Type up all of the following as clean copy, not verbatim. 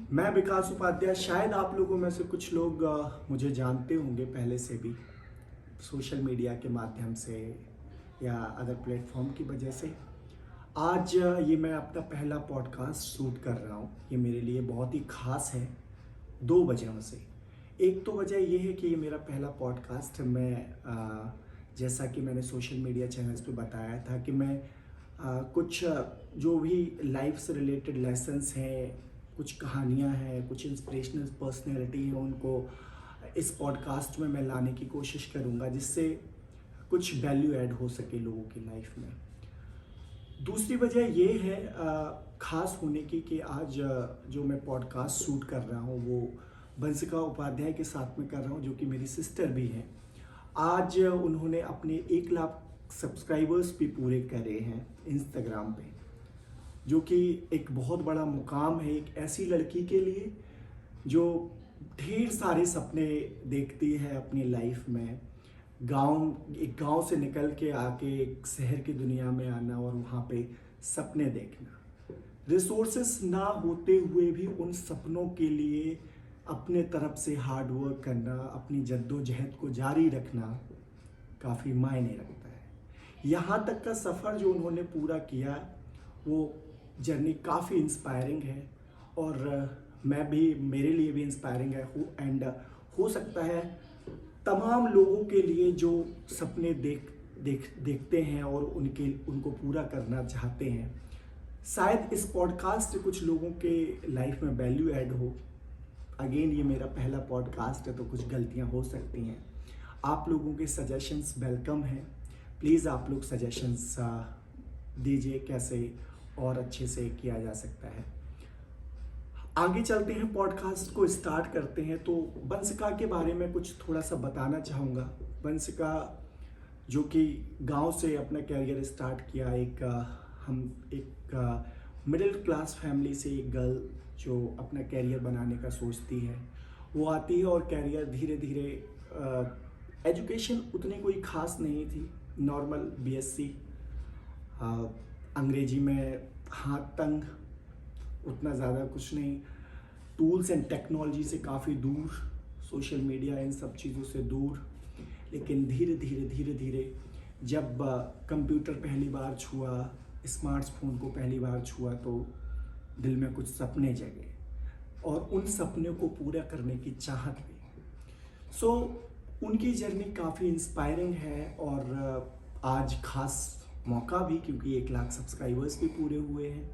मैं विकास उपाध्याय। शायद आप लोगों में से कुछ लोग मुझे जानते होंगे पहले से भी, सोशल मीडिया के माध्यम से या अदर प्लेटफॉर्म की वजह से। आज ये मैं अपना पहला पॉडकास्ट शूट कर रहा हूँ। ये मेरे लिए बहुत ही खास है, दो वजहों से। एक तो वजह ये है कि ये मेरा पहला पॉडकास्ट है। जैसा कि मैंने सोशल मीडिया चैनल्स पे बताया था कि मैं कुछ जो भी लाइफ से रिलेटेड लेसन्स हैं, कुछ कहानियाँ हैं, कुछ इंस्पिरेशनल पर्सनैलिटी हैं, उनको इस पॉडकास्ट में मैं लाने की कोशिश करूँगा, जिससे कुछ वैल्यू ऐड हो सके लोगों की लाइफ में। दूसरी वजह ये है ख़ास होने की कि आज जो मैं पॉडकास्ट शूट कर रहा हूँ वो बंसिका उपाध्याय के साथ में कर रहा हूँ, जो कि मेरी सिस्टर भी हैं। आज उन्होंने अपने 1 लाख सब्सक्राइबर्स भी पूरे करे हैं इंस्टाग्राम पे, जो कि एक बहुत बड़ा मुकाम है एक ऐसी लड़की के लिए जो ढेर सारे सपने देखती है अपनी लाइफ में। एक गांव से निकल के आके एक शहर की दुनिया में आना और वहाँ पे सपने देखना, रिसोर्सेस ना होते हुए भी उन सपनों के लिए अपने तरफ से हार्ड वर्क करना, अपनी जद्दोजहद को जारी रखना काफ़ी मायने रखता है। यहाँ तक का सफ़र जो उन्होंने पूरा किया, वो जर्नी काफ़ी इंस्पायरिंग है और मैं भी, मेरे लिए भी इंस्पायरिंग है। एंड हो सकता है तमाम लोगों के लिए जो सपने देखते हैं और उनको पूरा करना चाहते हैं, शायद इस पॉडकास्ट से कुछ लोगों के लाइफ में वैल्यू ऐड हो। अगेन ये मेरा पहला पॉडकास्ट है तो कुछ गलतियां हो सकती हैं। आप लोगों के सजेशंस वेलकम हैं। प्लीज़ आप लोग सजेशंस दीजिए कैसे और अच्छे से किया जा सकता है। आगे चलते हैं, पॉडकास्ट को स्टार्ट करते हैं। तो बंसिका के बारे में कुछ थोड़ा सा बताना चाहूँगा। बंसिका जो कि गांव से अपना कैरियर स्टार्ट किया, एक मिडिल क्लास फैमिली से एक गर्ल जो अपना कैरियर बनाने का सोचती है, वो आती है और कैरियर धीरे धीरे, एजुकेशन उतनी कोई खास नहीं थी, नॉर्मल बीएससी, अंग्रेजी में हाथ तंग, उतना ज़्यादा कुछ नहीं, टूल्स एंड टेक्नोलॉजी से काफ़ी दूर, सोशल मीडिया इन सब चीज़ों से दूर। लेकिन धीरे धीरे जब कंप्यूटर पहली बार छुआ, स्मार्टफोन को पहली बार छुआ, तो दिल में कुछ सपने जगे और उन सपनों को पूरा करने की चाहत भी। सो उनकी जर्नी काफ़ी इंस्पायरिंग है और आज खास मौका भी, क्योंकि 1 लाख सब्सक्राइबर्स भी पूरे हुए हैं।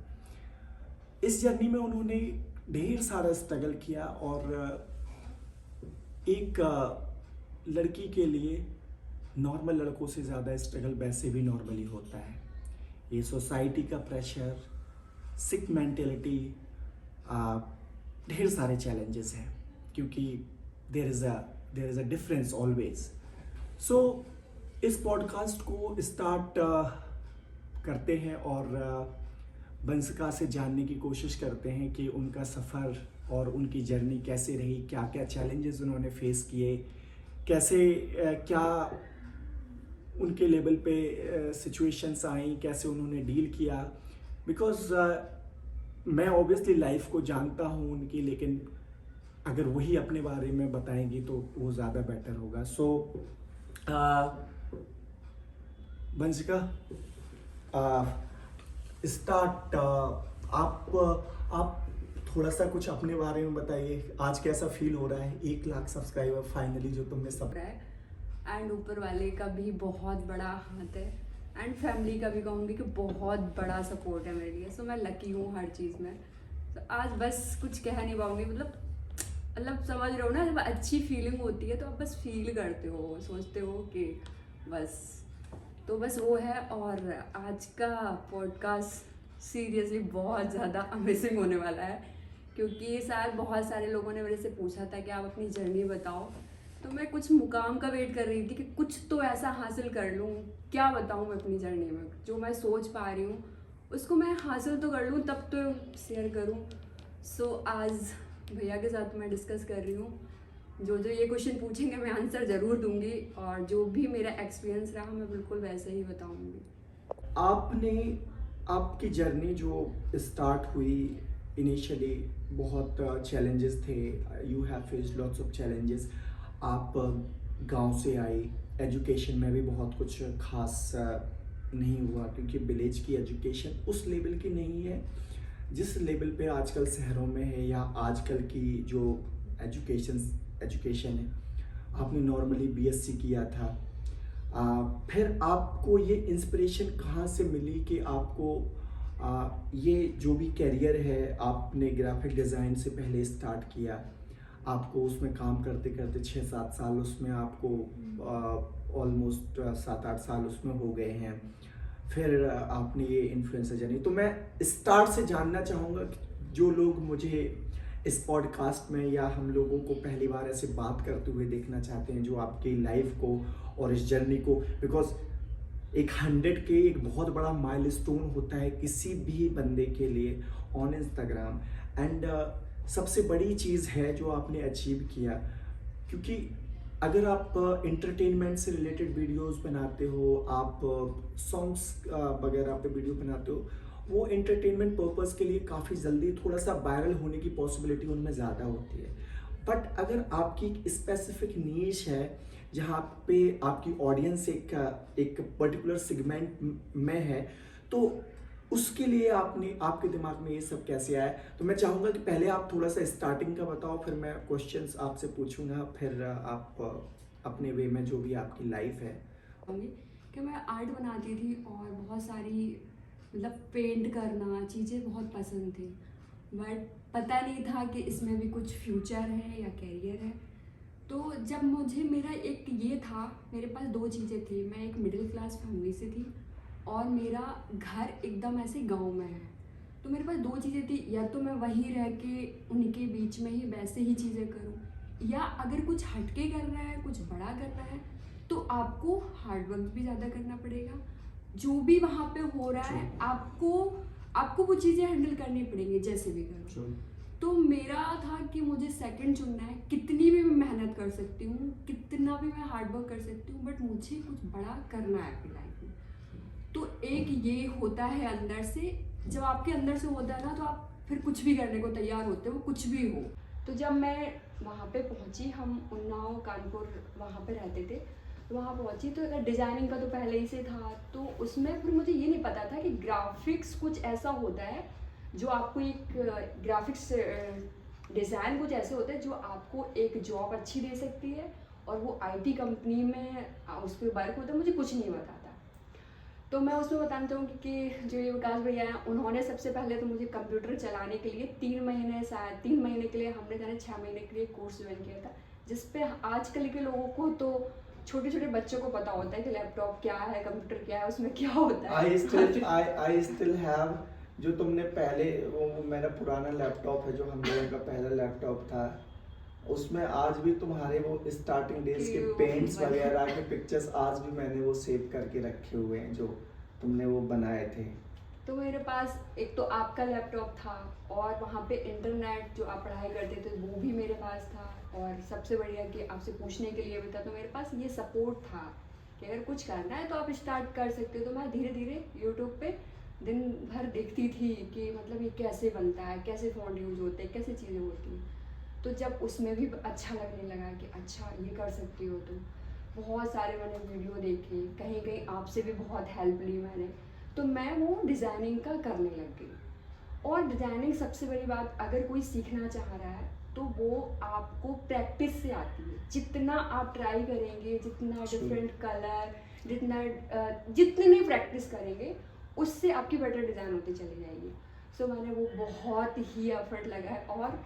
इस जर्नी में उन्होंने ढेर सारा स्ट्रगल किया और एक लड़की के लिए नॉर्मल लड़कों से ज़्यादा स्ट्रगल वैसे भी नॉर्मली होता है। ये सोसाइटी का प्रेशर, सिक मेंटेलिटी, ढेर सारे चैलेंजेस हैं, क्योंकि there is a difference always. So इस पॉडकास्ट को स्टार्ट करते हैं और बंसिका से जानने की कोशिश करते हैं कि उनका सफ़र और उनकी जर्नी कैसे रही, क्या क्या चैलेंजेस उन्होंने फेस किए, कैसे क्या उनके लेवल पे सिचुएशंस आई, कैसे उन्होंने डील किया। बिकॉज मैं ऑब्वियसली लाइफ को जानता हूँ उनकी, लेकिन अगर वही अपने बारे में बताएंगी तो वो ज़्यादा बेटर होगा। सो बंसिका, स्टार्ट, आप थोड़ा सा कुछ अपने बारे में बताइए। आज कैसा फील हो रहा है 1 लाख सब्सक्राइबर फाइनली जो तुमने सब रहा है। एंड ऊपर वाले का भी बहुत बड़ा हाथ है एंड फैमिली का भी कहूँगी कि बहुत बड़ा सपोर्ट है मेरे लिए। सो मैं लकी हूँ हर चीज़ में। तो आज बस कुछ कह नहीं पाऊँगी, मतलब समझ रहे हो ना, जब अच्छी फीलिंग होती है तो आप बस फील करते हो, सोचते हो कि बस, तो बस वो है। और आज का पॉडकास्ट सीरियसली बहुत ज़्यादा अमेजिंग होने वाला है, क्योंकि शायद बहुत सारे लोगों ने मेरे से पूछा था कि आप अपनी जर्नी बताओ। तो मैं कुछ मुकाम का वेट कर रही थी कि कुछ तो ऐसा हासिल कर लूँ, क्या बताऊँ मैं अपनी जर्नी में, जो मैं सोच पा रही हूँ उसको मैं हासिल तो कर लूँ, तब तो शेयर करूँ। सो आज भैया के साथ मैं डिस्कस कर रही हूँ, जो ये क्वेश्चन पूछेंगे मैं आंसर ज़रूर दूंगी, और जो भी मेरा एक्सपीरियंस रहा मैं बिल्कुल वैसे ही बताऊंगी। आपकी जर्नी जो स्टार्ट हुई इनिशियली बहुत चैलेंजेस थे, you have faced lots of challenges. आप गांव से आई, एजुकेशन में भी बहुत कुछ खास नहीं हुआ, क्योंकि विलेज की एजुकेशन उस लेवल की नहीं है जिस लेवल पे आजकल शहरों में है, या आजकल की जो एजुकेशन एजुकेशन है। आपने नॉर्मली बीएससी किया था, फिर आपको ये इंस्पिरेशन कहाँ से मिली कि आपको ये जो भी करियर है, आपने ग्राफिक डिज़ाइन से पहले स्टार्ट किया, आपको उसमें काम करते करते 6-7 साल उसमें आपको ऑलमोस्ट 7-8 साल उसमें हो गए हैं। फिर आपने ये इन्फ्लुएंसर जर्नी, तो मैं स्टार्ट से जानना चाहूँगा कि जो लोग मुझे इस पॉडकास्ट में या हम लोगों को पहली बार ऐसे बात करते हुए देखना चाहते हैं, जो आपकी लाइफ को और इस जर्नी को, बिकॉज एक 100 के एक बहुत बड़ा माइलस्टोन होता है किसी भी बंदे के लिए ऑन इंस्टाग्राम। एंड सबसे बड़ी चीज़ है जो आपने अचीव किया, क्योंकि अगर आप इंटरटेनमेंट से रिलेटेड वीडियोस बनाते हो, आप सॉन्ग्स वगैरह पे वीडियो बनाते हो, वो एंटरटेनमेंट पर्पस के लिए काफ़ी जल्दी थोड़ा सा वायरल होने की पॉसिबिलिटी उनमें ज़्यादा होती है। बट अगर आपकी एक स्पेसिफिक नीश है जहाँ पे आपकी ऑडियंस एक पर्टिकुलर सेगमेंट में है, तो उसके लिए आपने आपके दिमाग में ये सब कैसे आया? तो मैं चाहूँगा कि पहले आप थोड़ा सा स्टार्टिंग का बताओ, फिर मैं क्वेश्चंस आपसे पूछूंगा, फिर आप अपने वे में जो भी आपकी लाइफ है। होंगी कि मैं आर्ट बनाती थी और बहुत सारी मतलब पेंट करना चीज़ें बहुत पसंद थी, बट पता नहीं था कि इसमें भी कुछ फ्यूचर है या कैरियर है। तो जब मुझे मेरा एक ये था, मेरे पास दो चीज़ें थी, मैं एक मिडिल क्लास फैमिली से थी और मेरा घर एकदम ऐसे गांव में है। तो मेरे पास दो चीज़ें थी, या तो मैं वहीं रह के उनके बीच में ही वैसे ही चीज़ें करूं, या अगर कुछ हटके करना है, कुछ बड़ा करना है, तो आपको हार्ड वर्क भी ज़्यादा करना पड़ेगा। जो भी वहाँ पे हो रहा है आपको आपको वो चीज़ें हैंडल करनी पड़ेंगी जैसे भी करो। तो मेरा था कि मुझे सेकंड चुनना है, कितनी भी मैं मेहनत कर सकती हूँ, कितना भी मैं हार्ड वर्क कर सकती हूँ, बट मुझे कुछ बड़ा करना है अपनी लाइफ में। तो एक ये होता है अंदर से, जब आपके अंदर से होता है ना, तो आप फिर कुछ भी करने को तैयार होते हो, कुछ भी हो। तो जब मैं वहाँ पे पहुँची, हम उन्नाव कानपुर वहाँ पे रहते थे, तो वहाँ पहुँची तो अगर डिज़ाइनिंग का तो पहले ही से था, तो उसमें फिर मुझे ये नहीं पता था कि ग्राफिक्स कुछ ऐसा होता है जो आपको एक ग्राफिक्स डिज़ाइन कुछ ऐसे होते हैं जो आपको एक जॉब अच्छी दे सकती है, और वो आईटी कंपनी में उस पर वर्क होता है। मुझे कुछ नहीं पता था, तो मैं उसमें बताना चाहूँगी कि जो ये विकास भैया हैं, उन्होंने सबसे पहले तो मुझे कंप्यूटर चलाने के लिए 3 महीने, शायद 3 महीने के लिए, हमने जाने 6 महीने के लिए कोर्स ज्वाइन किया था, जिसपे आजकल के लोगों को तो छोटे छोटे बच्चों को पता होता है कि लैपटॉप क्या है, कंप्यूटर क्या है, उसमें क्या होता है। आई स्टिल हैव, जो तुमने पहले, वो मेरा पुराना लैपटॉप है जो हम लोगों का पहला लैपटॉप था, उसमें आज भी तुम्हारे वो स्टार्टिंग डेज के पेंट्स वगैरह के पिक्चर्स आज भी मैंने वो सेव करके रखे हुए हैं जो तुमने वो बनाए थे। तो मेरे पास एक तो आपका लैपटॉप था, और वहाँ पे इंटरनेट जो आप पढ़ाई करते थे वो भी मेरे पास था, और सबसे बढ़िया कि आपसे पूछने के लिए भी था। तो मेरे पास ये सपोर्ट था कि अगर कुछ करना है तो आप स्टार्ट कर सकते हो। तो मैं धीरे धीरे यूट्यूब पे दिन भर देखती थी कि मतलब ये कैसे बनता है, कैसे फ़ॉन्ट यूज होते हैं, कैसे चीज़ें होती हैं। तो जब उसमें भी अच्छा लगने लगा कि अच्छा ये कर सकती हो, तो बहुत सारे मैंने वीडियो देखे, कहीं कहीं आपसे भी बहुत हेल्प ली मैंने, तो मैं वो डिज़ाइनिंग का करने लग गई। और डिज़ाइनिंग सबसे बड़ी बात, अगर कोई सीखना चाह रहा है तो वो आपको प्रैक्टिस से आती है। जितना आप ट्राई करेंगे, जितना डिफरेंट कलर, जितनी प्रैक्टिस करेंगे, उससे आपकी बेटर डिज़ाइन होती चली जाएगी। सो मैंने वो बहुत ही एफर्ट लगाया, और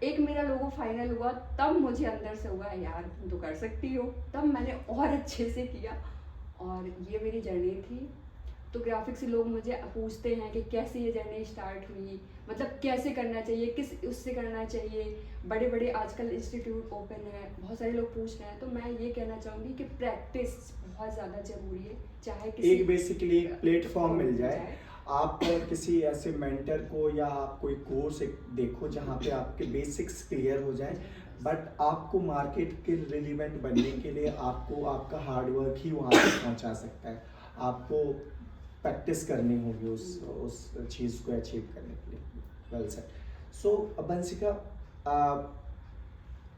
एक मेरा लोगो फाइनल हुआ, तब मुझे अंदर से हुआ यार तुम तो कर सकती हो। तब मैंने और अच्छे से किया, और ये मेरी जर्नी थी। तो ग्राफिक्स से लोग मुझे पूछते हैं कि कैसे ये जर्नी स्टार्ट हुई, मतलब कैसे करना चाहिए, किस उससे करना चाहिए। बड़े बड़े आजकल इंस्टीट्यूट ओपन है, बहुत सारे लोग पूछ रहे हैं। तो मैं ये कहना चाहूँगी कि प्रैक्टिस बहुत ज़्यादा ज़रूरी है, चाहे किसी एक बेसिकली एक प्लेटफॉर्म मिल जाए, आप किसी ऐसे मेंटर को या आप कोई कोर्स देखो जहाँ पे आपके बेसिक्स क्लियर हो जाए। बट आपको मार्केट के रिलेवेंट बनने के लिए आपको आपका हार्डवर्क ही वहाँ तक पहुँचा सकता है। आपको प्रैक्टिस करनी होगी उस चीज़ को अचीव करने के लिए। Well said. सो बंसिका,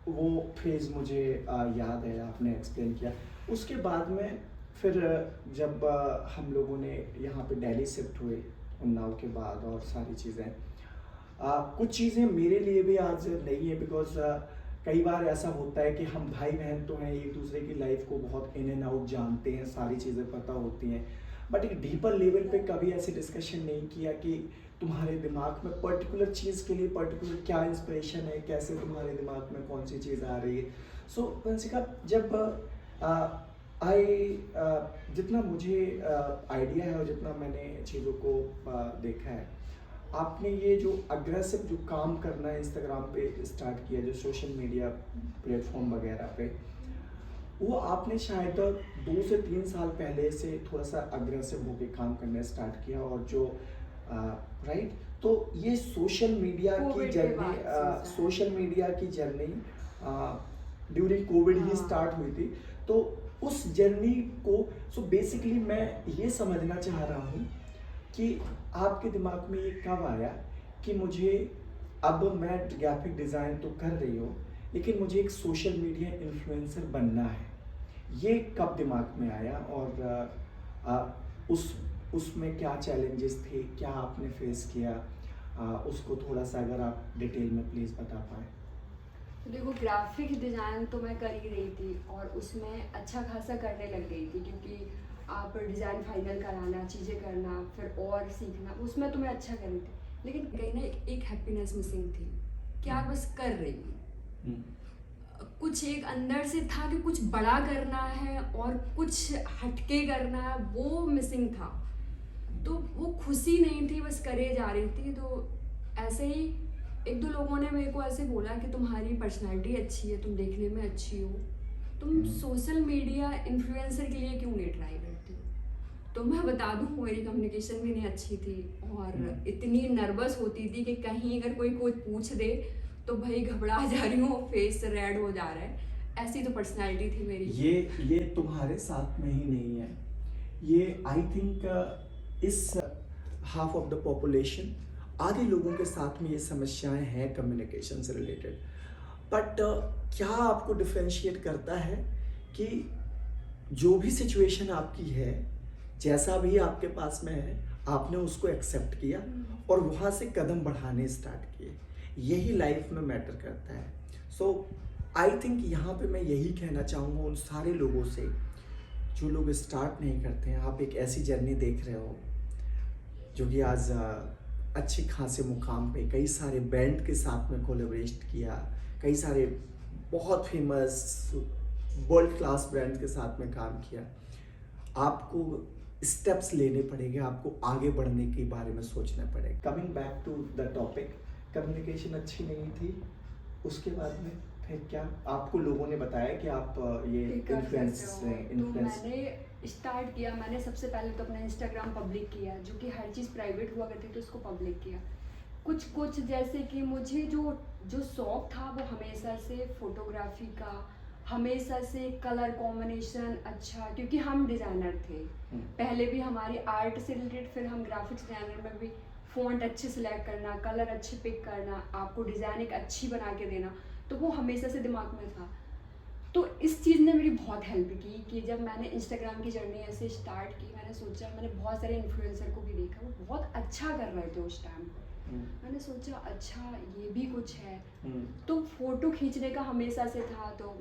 वो फेज़ मुझे याद है, आपने एक्सप्लेन किया। उसके बाद में फिर जब हम लोगों ने यहाँ पे दिल्ली शिफ्ट हुए उन्नाव के बाद, और सारी चीज़ें, कुछ चीज़ें मेरे लिए भी आज नहीं है, बिकॉज कई बार ऐसा होता है कि हम भाई बहन तो हैं, एक दूसरे की लाइफ को बहुत इन एंड आउट जानते हैं, सारी चीज़ें पता होती हैं, बट एक डीपर लेवल पे कभी ऐसे डिस्कशन नहीं किया कि तुम्हारे दिमाग में पर्टिकुलर चीज़ के लिए पर्टिकुलर क्या इंस्पिरेशन है, कैसे तुम्हारे दिमाग में कौन सी चीज़ आ रही है। सो वंशिका, जब आई जितना मुझे आइडिया है और जितना मैंने चीज़ों को देखा है, आपने ये जो अग्रेसिव जो काम करना है इंस्टाग्राम पे स्टार्ट किया, जो सोशल मीडिया प्लेटफॉर्म वगैरह पे, वो आपने शायद 2 से 3 साल पहले से थोड़ा सा अग्रेसिव होके काम करना स्टार्ट किया, और जो राइट, तो ये सोशल मीडिया की कोविड के जर्नी, बाद से शायद। सोशल मीडिया की जर्नी ड्यूरिंग कोविड ही हाँ। स्टार्ट हुई थी। तो उस जर्नी को, सो बेसिकली मैं ये समझना चाह रहा हूँ कि आपके दिमाग में ये कब आया कि मुझे, अब मैं ग्राफिक डिज़ाइन तो कर रही हूँ, लेकिन मुझे एक सोशल मीडिया इन्फ्लुएंसर बनना है। ये कब दिमाग में आया, और उसमें क्या चैलेंजेस थे, क्या आपने फेस किया, उसको थोड़ा सा अगर आप डिटेल में प्लीज़ बता पाएँ। तो देखो, ग्राफिक डिज़ाइन तो मैं कर ही रही थी और उसमें अच्छा खासा करने लग गई थी, क्योंकि आप डिज़ाइन फाइनल कराना, चीज़ें करना, फिर और सीखना, उसमें तो मैं अच्छा कर रही थी। लेकिन कहीं ना एक हैप्पीनेस मिसिंग थी कि आप बस कर रही हूँ, कुछ एक अंदर से था कि कुछ बड़ा करना है और कुछ हटके करना है, वो मिसिंग था। तो वो खुशी नहीं थी, बस करे जा रही थी। तो ऐसे ही एक दो लोगों ने मेरे को ऐसे बोला कि तुम्हारी पर्सनालिटी अच्छी है, तुम देखने में अच्छी हो, तुम सोशल मीडिया इन्फ्लुएंसर के लिए क्यों नहीं ट्राई करती हो। तो मैं बता दूं, मेरी कम्युनिकेशन भी नहीं अच्छी थी और इतनी नर्वस होती थी कि कहीं अगर कोई कुछ पूछ दे तो भाई घबरा जा रही हूँ, फेस रेड हो जा रहा है। ऐसी तो पर्सनालिटी थी मेरी। ये तुम्हारे साथ में ही नहीं है, ये आई थिंक इस हाफ ऑफ द पॉपुलेशन, आधे लोगों के साथ में ये समस्याएं हैं कम्युनिकेशन से रिलेटेड। बट क्या आपको डिफरेंशिएट करता है कि जो भी सिचुएशन आपकी है, जैसा भी आपके पास में है, आपने उसको एक्सेप्ट किया और वहाँ से कदम बढ़ाने स्टार्ट किए, यही लाइफ में मैटर करता है। सो आई थिंक यहाँ पे मैं यही कहना चाहूँगा उन सारे लोगों से जो लोग स्टार्ट नहीं करते हैं। आप एक ऐसी जर्नी देख रहे हो जो कि आज अच्छे खासे मुकाम पे, कई सारे बैंड के साथ में कोलैबोरेट किया, कई सारे बहुत फेमस वर्ल्ड क्लास ब्रांड के साथ में काम किया। आपको स्टेप्स लेने पड़ेंगे, आपको आगे बढ़ने के बारे में सोचना पड़ेगा। Coming back to the topic, communication अच्छी नहीं थी, उसके बाद में फिर क्या आपको लोगों ने बताया कि आप ये इन्फ्लुएंस तो मैंने स्टार्ट किया। मैंने सबसे पहले तो अपना इंस्टाग्राम पब्लिक किया, जो कि हर चीज़ प्राइवेट हुआ करती थी, उसको पब्लिक किया। कुछ जैसे कि मुझे जो शौक था वो हमेशा से फोटोग्राफी का, हमेशा से कलर कॉम्बिनेशन अच्छा, क्योंकि हम डिज़ाइनर थे पहले भी, हमारी आर्ट से रिलेटेड, फिर हम ग्राफिक्स डिज़ाइनर में भी फ़ॉन्ट अच्छे सेलेक्ट करना, कलर अच्छे पिक करना, आपको डिज़ाइन एक अच्छी बना के देना, तो वो हमेशा से दिमाग में था। तो इस चीज़ ने मेरी बहुत हेल्प की कि जब मैंने इंस्टाग्राम की जर्नी ऐसे स्टार्ट की, मैंने सोचा, मैंने बहुत सारे इन्फ्लुएंसर को भी देखा, वो बहुत अच्छा कर रहे थे उस टाइम पर। मैंने सोचा अच्छा ये भी कुछ है। तो फोटो खींचने का हमेशा से था, तो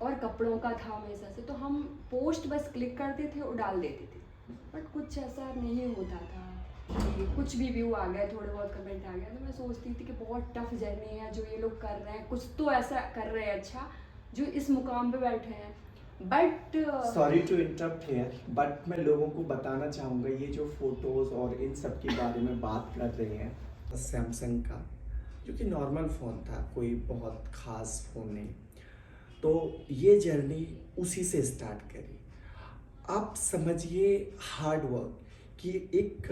और कपड़ों का था हमेशा से, तो हम पोस्ट बस क्लिक करते थे और डाल देते थे। बट कुछ ऐसा नहीं होता था कि कुछ भी व्यू आ गया, थोड़े बहुत कमेंट आ गया, तो मैं सोचती थी कि बहुत टफ जर्नी है जो ये लोग कर रहे हैं, कुछ तो ऐसा कर रहे हैं अच्छा जो इस मुकाम पे बैठे हैं। But sorry to interrupt here, but मैं लोगों को बताना चाहूँगा, ये जो फोटोज़ और इन सब के बारे में बात कर रहे हैं, सैमसंग का जो कि नॉर्मल फ़ोन था, कोई बहुत ख़ास फ़ोन नहीं, तो ये जर्नी उसी से स्टार्ट करी। आप समझिए हार्ड वर्क कि एक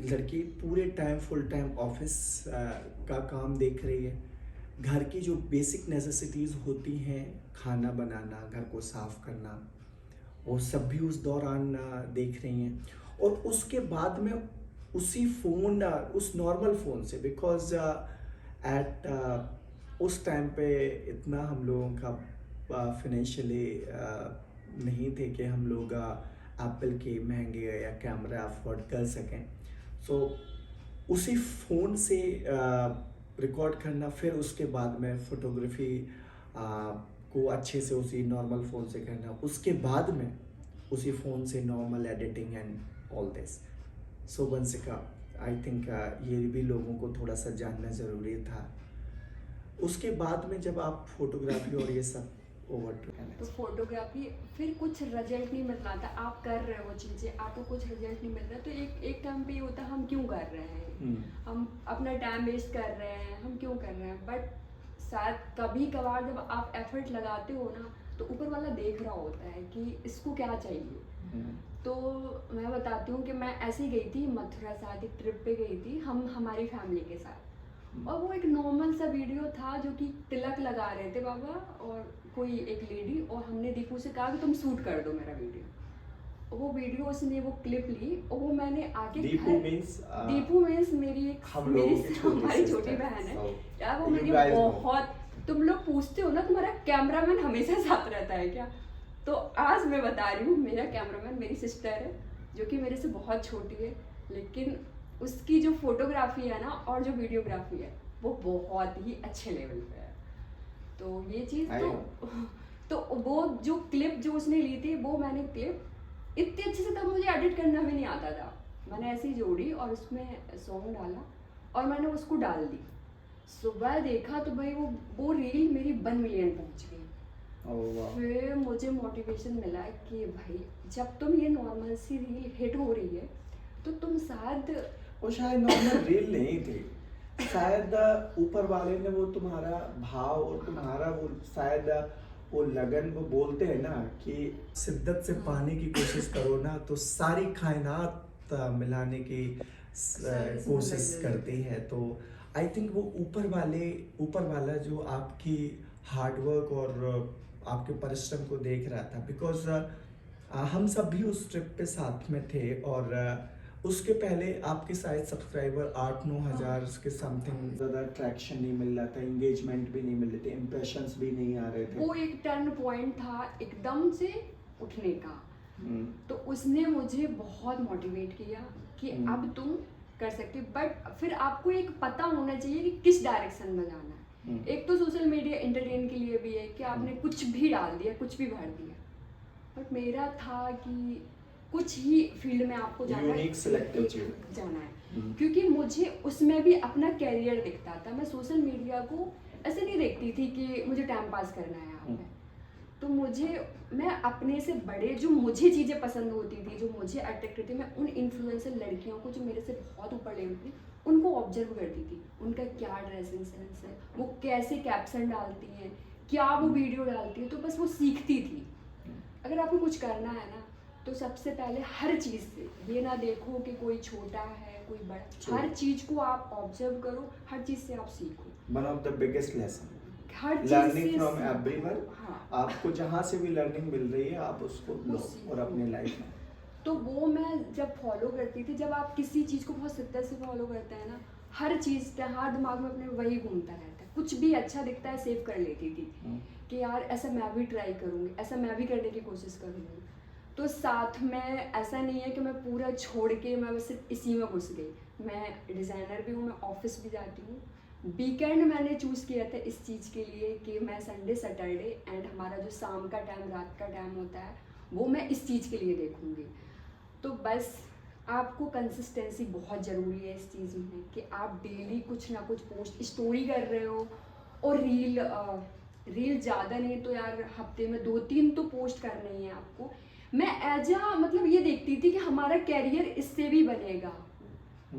लड़की पूरे टाइम फुल टाइम ऑफिस का काम देख रही है, घर की जो बेसिक नेसेसिटीज़ होती हैं, खाना बनाना, घर को साफ करना, वो सब भी उस दौरान देख रही हैं, और उसके बाद में उसी फ़ोन उस नॉर्मल फ़ोन से, बिकॉज़ एट उस टाइम पे इतना हम लोगों का फाइनेंशियली नहीं थे कि हम लोग एप्पल के महंगे या कैमरा अफोर्ड कर सकें। सो उसी फ़ोन से रिकॉर्ड करना, फिर उसके बाद में फ़ोटोग्राफी को अच्छे से उसी नॉर्मल फ़ोन से करना, उसके बाद में उसी फ़ोन से normal editing and all this. So Vansika, I think ये भी लोगों को थोड़ा सा जानना ज़रूरी था। उसके बाद में जब आप फोटोग्राफी और ये सब ओवर तो फोटोग्राफी फिर कुछ रिजल्ट नहीं मिल रहा था, आप कर रहे हो वो चीज़ें, आपको कुछ रिजल्ट नहीं मिल रहा, तो एक टाइम पे ये होता है हम क्यों कर रहे हैं, हम अपना टाइम वेस्ट कर रहे हैं, हम क्यों कर रहे हैं। बट शायद कभी कभार जब आप एफर्ट लगाते हो ना, तो ऊपर वाला देख रहा होता है कि इसको क्या चाहिए। तो मैं बताती हूँ कि मैं ऐसे ही गई थी मथुरा, साथ एक ट्रिप पे गई थी हम हमारी फैमिली के साथ, और वो एक नॉर्मल सा वीडियो था जो कि तिलक लगा रहे थे बाबा और कोई एक लेडी, और हमने दीपू से कहा कि तुम शूट कर दो मेरा वीडियो। वो वीडियो उसने वो क्लिप ली और वो मैंने आके दीपू मीन्स मेरी एक हमारी छोटी बहन है यार, वो मेरी बहुत, तुम लोग पूछते हो ना तुम्हारा कैमरामैन हमेशा साथ रहता है क्या, तो आज मैं बता रही हूँ मेरा कैमरामैन मेरी सिस्टर है जो कि मेरे से बहुत छोटी है, लेकिन उसकी जो फोटोग्राफी है ना और जो वीडियोग्राफी है वो बहुत ही अच्छे लेवल पे है। तो ये चीज़ तो वो जो क्लिप जो उसने ली थी, वो मैंने क्लिप इतनी अच्छे से, तब मुझे एडिट करना भी नहीं आता था, मैंने ऐसे ही जोड़ी और उसमें सॉन्ग डाला और मैंने उसको डाल दी। सुबह देखा तो भाई वो रील मेरी 1 मिलियन पहुंच गई। फिर मुझे मोटिवेशन मिला कि भाई जब तुम ये नॉर्मल सी रील हिट हो रही है तो तुम शायद नॉर्मल रील नहीं थी, शायद ऊपर वाले ने वो तुम्हारा भाव और तुम्हारा वो शायद वो लगन, वो बोलते हैं ना कि शिद्दत से पाने की कोशिश करो ना तो सारी कायनात मिलाने की कोशिश करती है। तो आई थिंक वो ऊपर वाला जो आपकी हार्डवर्क और आपके परिश्रम को देख रहा था, बिकॉज हम सब भी उस ट्रिप पे साथ में थे और उसके पहले आपके शायद सब्सक्राइबर 8-9 हज़ार के समथिंग, ज़्यादा ट्रैक्शन नहीं मिल रहा था, इंगेजमेंट भी नहीं मिल रहे थे, इम्प्रेशंस भी नहीं आ रहे थे। वो एक टर्न पॉइंट था एकदम से उठने का। तो उसने मुझे बहुत मोटिवेट किया कि अब तुम कर सकते, बट फिर आपको एक पता होना चाहिए कि किस डायरेक्शन में जाना है। एक तो सोशल मीडिया एंटरटेन के लिए भी है कि आपने कुछ भी डाल दिया, कुछ भी भर दिया, बट मेरा था कि कुछ ही फील्ड में आपको जाना है, क्योंकि मुझे उसमें भी अपना कैरियर दिखता था। मैं सोशल मीडिया को ऐसे नहीं देखती थी कि मुझे टाइम पास करना है यहाँ पे, तो मैं अपने से बड़े जो मुझे चीज़ें पसंद होती थी, जो मुझे अट्रैक्ट होती थी, मैं उन इन्फ्लुएंसर लड़कियों को जो मेरे से बहुत ऊपर लेवल थी उनको ऑब्जर्व करती थी, उनका क्या ड्रेसिंग सेंस है, वो कैसे कैप्शन डालती हैं, क्या वो वीडियो डालती है, तो बस वो सीखती थी। अगर आपको कुछ करना है ना तो सबसे पहले हर चीज़ से ये ना देखो कि कोई छोटा है कोई बड़ा, हर चीज़ को आप ऑब्जर्व करो, हर चीज़ से आप सीखो। One of the biggest lesson, her learning from everyone. आपको जहाँ से भी लर्निंग मिल रही है आप उसको लो और अपने लाइफ में। तो वो मैं जब फॉलो करती थी, जब आप किसी चीज़ को बहुत शिद्दत से फॉलो करते हैं ना, हर चीज़ हर दिमाग में अपने वही घूमता रहता है, कुछ भी अच्छा दिखता है सेव कर लेती थी कि यार ऐसा मैं भी ट्राई करूँगी, ऐसा मैं भी करने की कोशिश करूँगी। तो साथ में ऐसा नहीं है कि मैं पूरा छोड़ के मैं बस इसी में घुस गई, मैं डिज़ाइनर भी हूँ, मैं ऑफिस भी जाती हूँ। वीकेंड मैंने चूज़ किया था इस चीज़ के लिए कि मैं संडे सैटरडे एंड हमारा जो शाम का टाइम, रात का टाइम होता है, वो मैं इस चीज़ के लिए देखूँगी। तो बस आपको कंसिस्टेंसी बहुत ज़रूरी है इस चीज़ में कि आप डेली कुछ ना कुछ पोस्ट स्टोरी कर रहे हो, और रील ज़्यादा नहीं तो यार हफ्ते में 2-3 तो पोस्ट करने ही है आपको। मैं मतलब ये देखती थी कि हमारा कैरियर इससे भी बनेगा,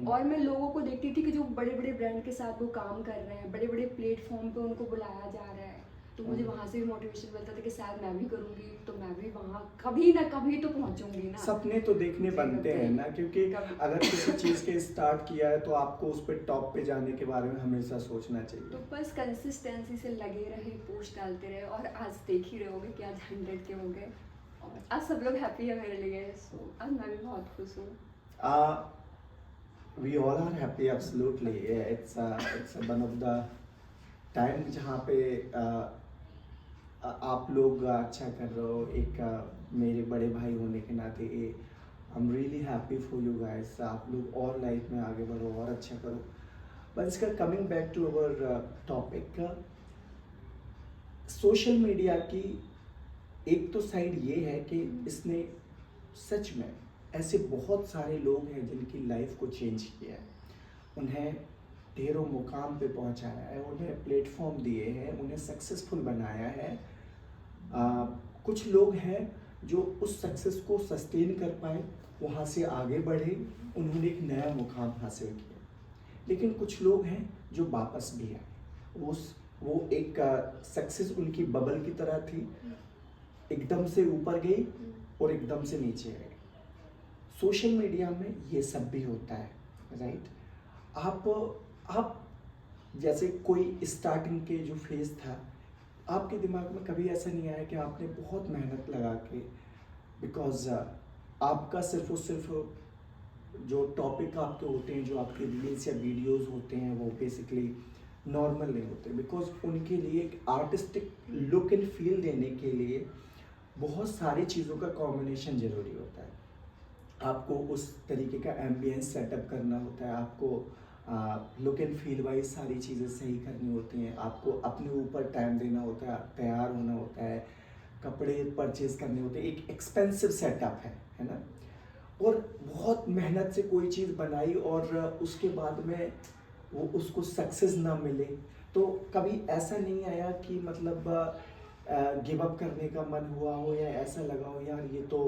और मैं लोगों को देखती थी कि जो बड़े बड़े ब्रांड के साथ वो काम कर रहे हैं, बड़े बड़े प्लेटफॉर्म पे उनको बुलाया जा रहा है, तो मुझे वहाँ से भी मोटिवेशन मिलता था कि शायद मैं भी करूँगी तो मैं भी वहाँ कभी ना कभी तो पहुँचूंगी ना। सपने तो देखने बनते हैं ना, क्योंकि अगर किसी चीज़ के स्टार्ट किया है तो आपको उस पर टॉप पे जाने के बारे में हमेशा सोचना चाहिए। तो बस कंसिस्टेंसी से लगे रहे, पोस्ट डालते रहे, और आज देख ही रहे होगे कि आज 100 के हो गए और आज सब लोग हैप्पी है मेरे लिए। सो आज मैं भी बहुत खुश हूँ। we all are happy, absolutely. Yeah, it's one of the time जहाँ पे आप लोग अच्छा कर रहे हो, एक मेरे बड़े भाई होने के नाते I am really happy for you guys. आप लोग और लाइफ में आगे बढ़ो और अच्छा करो। बट इसका coming back to our topic, social media की एक तो साइड ये है कि इसने सच में ऐसे बहुत सारे लोग हैं जिनकी लाइफ को चेंज किया है, उन्हें ढेरों मुकाम पे पहुंचाया है, उन्हें प्लेटफॉर्म दिए हैं, उन्हें सक्सेसफुल बनाया है। कुछ लोग हैं जो उस सक्सेस को सस्टेन कर पाए, वहाँ से आगे बढ़े, उन्होंने एक नया मुकाम हासिल किया। लेकिन कुछ लोग हैं जो वापस भी आए। वो एक सक्सेस उनकी बबल की तरह थी, एकदम से ऊपर गई और एकदम से नीचे गई। सोशल मीडिया में ये सब भी होता है, राइट। आप जैसे कोई स्टार्टिंग के जो फेज था, आपके दिमाग में कभी ऐसा नहीं आया कि आपने बहुत मेहनत लगा के, बिकॉज आपका सिर्फ और सिर्फ जो टॉपिक आपके होते हैं, जो आपके रील्स या वीडियोस होते हैं, वो बेसिकली नॉर्मल नहीं होते, बिकॉज उनके लिए एक आर्टिस्टिक लुक एंड फील देने के लिए बहुत सारी चीज़ों का कॉम्बिनेशन ज़रूरी होता है। आपको उस तरीके का एम्बियंस सेटअप करना होता है, आपको लुक एंड फील वाइज सारी चीज़ें सही करनी होती हैं, आपको अपने ऊपर टाइम देना होता है, तैयार होना होता है, कपड़े परचेज करने होते हैं। एक एक्सपेंसिव सेटअप है ना। और बहुत मेहनत से कोई चीज़ बनाई और उसके बाद में वो उसको सक्सेस ना मिले, तो कभी ऐसा नहीं आया कि मतलब गिव अप करने का मन हुआ हो, या ऐसा लगा हो यार ये तो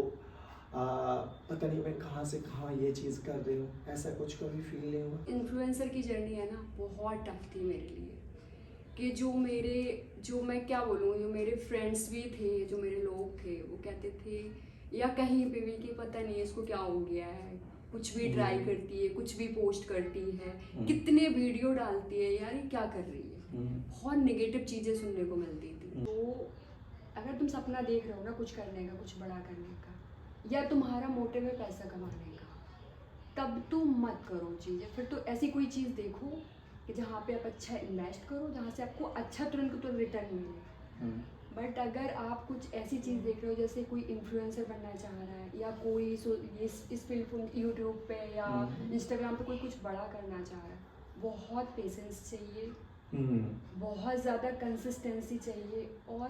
पता नहीं मैं कहाँ से कहाँ ये चीज़ कर रही हूँ, ऐसा कुछ कभी फील नहीं हुआ? इन्फ्लुएंसर की जर्नी है ना, बहुत टफ थी मेरे लिए। कि जो मैं क्या बोलूँ, जो मेरे फ्रेंड्स भी थे, जो मेरे लोग थे, वो कहते थे या कहीं पे भी कि पता नहीं इसको क्या हो गया है, कुछ भी ट्राई करती है, कुछ भी पोस्ट करती है, कितने वीडियो डालती है, यार ये क्या कर रही है। बहुत नेगेटिव चीज़ें सुनने को मिलती थी। तो अगर तुम सपना देख रहे हो ना कुछ करने का, कुछ बड़ा करने का, या तुम्हारा मोटिव है पैसा कमाने का, तब तुम मत करो चीज़ें। फिर तो ऐसी कोई चीज़ देखो कि जहाँ पे आप अच्छा इन्वेस्ट करो, जहाँ से आपको अच्छा तुरंत रिटर्न मिले। बट अगर आप कुछ ऐसी चीज़ देख रहे हो, जैसे कोई इन्फ्लुएंसर बनना चाह रहा है, या कोई इस फील्ड यूट्यूब पे या इंस्टाग्राम पे कोई कुछ बड़ा करना चाह रहा है, बहुत पेशेंस चाहिए, बहुत ज़्यादा कंसिस्टेंसी चाहिए, और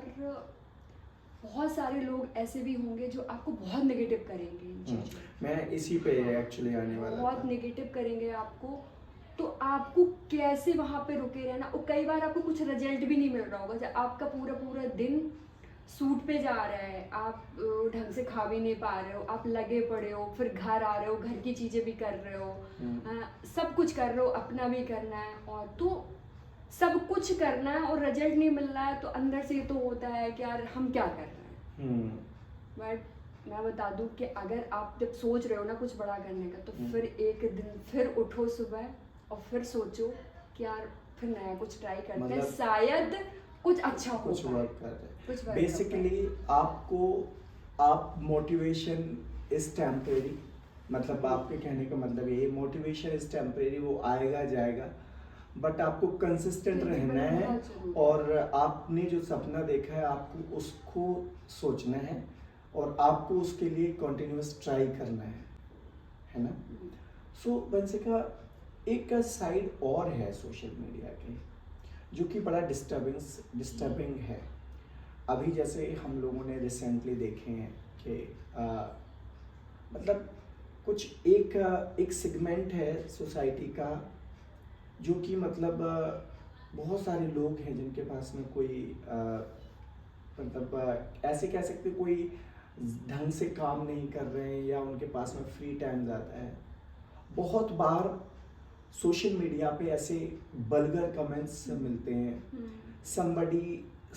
बहुत सारे लोग ऐसे भी होंगे जो आपको बहुत नेगेटिव करेंगे इन चीज़ों। मैं इसी पे एक्चुअली आने वाला था। बहुत नेगेटिव करेंगे आपको, तो आपको कैसे वहाँ पे रुके रहना। और कई बार आपको कुछ रिजल्ट भी नहीं मिल रहा होगा, जब आपका पूरा दिन सूट पे जा रहा है, आप ढंग से खा भी नहीं पा रहे हो, आप लगे पड़े हो, फिर घर आ रहे हो, घर की चीज़ें भी कर रहे हो, सब कुछ कर रहे हो, अपना भी करना है, और तो सब कुछ करना है और रिजल्ट नहीं मिल रहा है, तो अंदर से तो होता है कि यार हम क्या कर रहे हैं। बट मैं बता दूं कि अगर आप जब सोच रहे हो ना कुछ बड़ा करने का, तो फिर एक दिन फिर उठो सुबह और फिर सोचो कि यार फिर नया कुछ ट्राई करते हैं, शायद कुछ अच्छा हो, कुछ वर्क कर रहे हैं। कुछ बेसिकली आप मोटिवेशन इज टेम्परेरी, मतलब आपके कहने का मतलब ये मोटिवेशन इज टेम्परेरी, वो आएगा जाएगा, बट आपको कंसिस्टेंट रहना है, और आपने जो सपना देखा है आपको उसको सोचना है, और आपको उसके लिए कंटिन्यूअस ट्राई करना है ना। सो वंशिका, एक साइड और है सोशल मीडिया के जो कि बड़ा डिस्टर्बिंग है। अभी जैसे हम लोगों ने रिसेंटली देखे हैं कि मतलब कुछ एक सेगमेंट है सोसाइटी का, जो कि मतलब बहुत सारे लोग हैं जिनके पास में कोई मतलब ऐसे कह सकते कोई ढंग से काम नहीं कर रहे हैं, या उनके पास में फ्री टाइम ज़्यादा है। बहुत बार सोशल मीडिया पे ऐसे बल्गर कमेंट्स मिलते हैं, somebody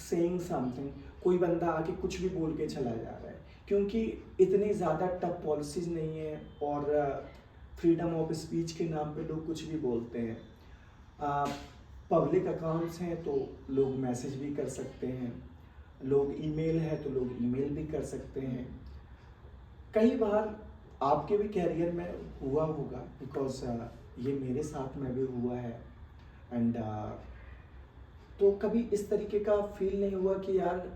saying something, कोई बंदा आके कुछ भी बोल के चला जा रहा है, क्योंकि इतनी ज़्यादा टफ पॉलिसीज नहीं है, और फ्रीडम ऑफ स्पीच के नाम पे लोग कुछ भी बोलते हैं। पब्लिक अकाउंट्स हैं तो लोग मैसेज भी कर सकते हैं, लोग ईमेल है तो लोग ईमेल भी कर सकते हैं। कई बार आपके भी कैरियर में हुआ होगा, बिकॉज ये मेरे साथ में भी हुआ है। एंड तो कभी इस तरीके का फील नहीं हुआ कि यार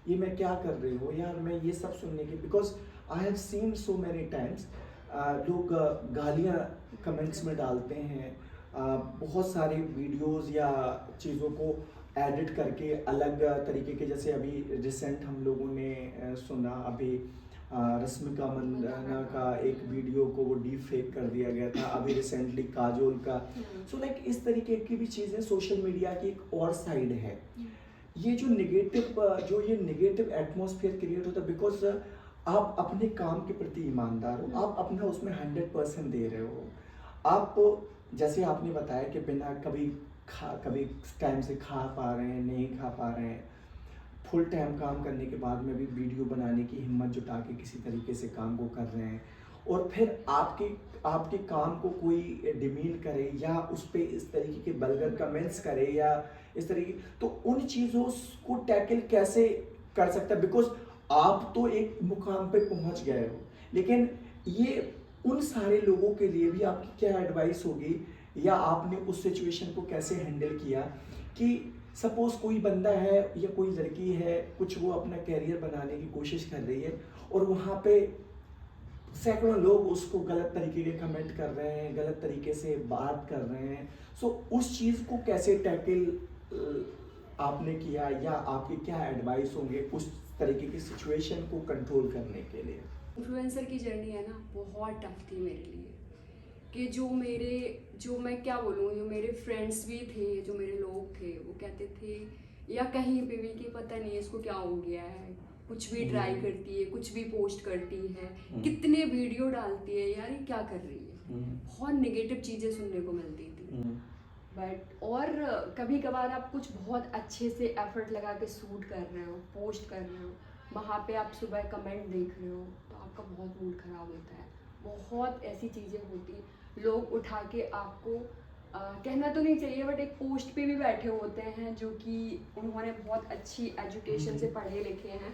ये मैं क्या कर रही हूँ यार, मैं ये सब सुनने के, because I have seen so many times लोग गालियाँ कमेंट्स में डालते हैं, बहुत सारे वीडियोस या चीज़ों को एडिट करके अलग तरीके के, जैसे अभी रिसेंट हम लोगों ने सुना अभी रश्मिका मंदाना का एक वीडियो को वो डीप फेक कर दिया गया था, अभी रिसेंटली काजोल का। सो लाइक इस तरीके की भी चीज़ें सोशल मीडिया की एक और साइड है। ये जो नेगेटिव एटमॉस्फेयर क्रिएट होता है बिकॉज आप अपने काम के प्रति ईमानदार हो, आप अपना उसमें 100% दे रहे हो। आप जैसे आपने बताया कि बिना कभी टाइम से खा पा रहे हैं, नहीं खा पा रहे हैं, फुल टाइम काम करने के बाद में भी वीडियो बनाने की हिम्मत जुटा के किसी तरीके से काम को कर रहे हैं, और फिर आपके काम को कोई डिमीन करे या उस पर इस तरीके के बल्गर कमेंट्स करे या इस तरीके, तो उन चीज़ों को टैकल कैसे कर सकता है? बिकॉज आप तो एक मुकाम पे पहुंच गए हो, लेकिन ये उन सारे लोगों के लिए भी आपकी क्या एडवाइस होगी, या आपने उस सिचुएशन को कैसे हैंडल किया कि सपोज कोई बंदा है या कोई लड़की है, कुछ वो अपना कैरियर बनाने की कोशिश कर रही है और वहाँ पे सैकड़ों लोग उसको गलत तरीके के कमेंट कर रहे हैं, गलत तरीके से बात कर रहे हैं, सो उस चीज़ को कैसे टैकल आपने किया, या आपके क्या एडवाइस होंगे उस तरीके की सिचुएशन को कंट्रोल करने के लिए? इन्फ्लुएंसर की जर्नी है ना, बहुत टफ थी मेरे लिए। कि जो मैं क्या बोलूँ, जो मेरे फ्रेंड्स भी थे, जो मेरे लोग थे, वो कहते थे या कहीं पे भी कि पता नहीं इसको क्या हो गया है, कुछ भी ट्राई करती है, कुछ भी पोस्ट करती है, कितने वीडियो डालती है, यार ये क्या कर रही है। बहुत नेगेटिव चीज़ें सुनने को मिलती थी। बट और कभी कभार आप कुछ बहुत अच्छे से एफर्ट लगा के शूट कर रहे हो, पोस्ट कर रहे हो, वहाँ पे आप सुबह कमेंट देख रहे हो तो आपका बहुत मूड ख़राब होता है। बहुत ऐसी चीज़ें होती, लोग उठा के आपको कहना तो नहीं चाहिए बट एक पोस्ट पे भी बैठे होते हैं जो कि उन्होंने बहुत अच्छी एजुकेशन से पढ़े लिखे हैं,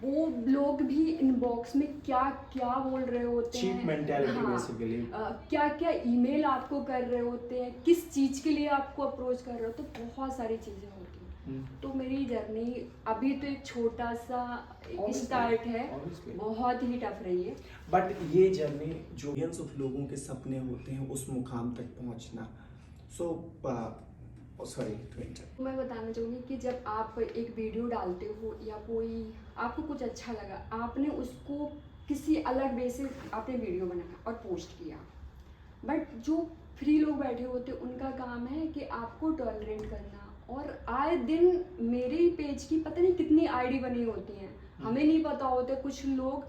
वो लोग भी इनबॉक्स में क्या क्या बोल रहे होते हैं, चीप मेंटालिटी बेसिकली, क्या क्या ईमेल आपको कर रहे होते हैं, किस चीज़ के लिए आपको अप्रोच कर रहे हो, तो बहुत सारी चीज़ें होती हैं। तो मेरी जर्नी अभी तो एक छोटा सा स्टार्ट है, बहुत ही टफ रही है। बट ये जर्नी जो मिलियंस ऑफ लोगों के सपने होते हैं उस मुकाम तक पहुंचना, सो सॉरी टू इंटरप्ट। मैं बताना चाहूँगी कि जब आप एक वीडियो डालते हो या कोई आपको कुछ अच्छा लगा, आपने उसको किसी अलग वे से आपने वीडियो बनाया और पोस्ट किया, बट जो फ्री लोग बैठे होते उनका काम है कि आपको टॉलरेट करना। और आए दिन मेरे पेज की पता नहीं कितनी आईडी बनी होती हैं, हमें नहीं पता होता। कुछ लोग,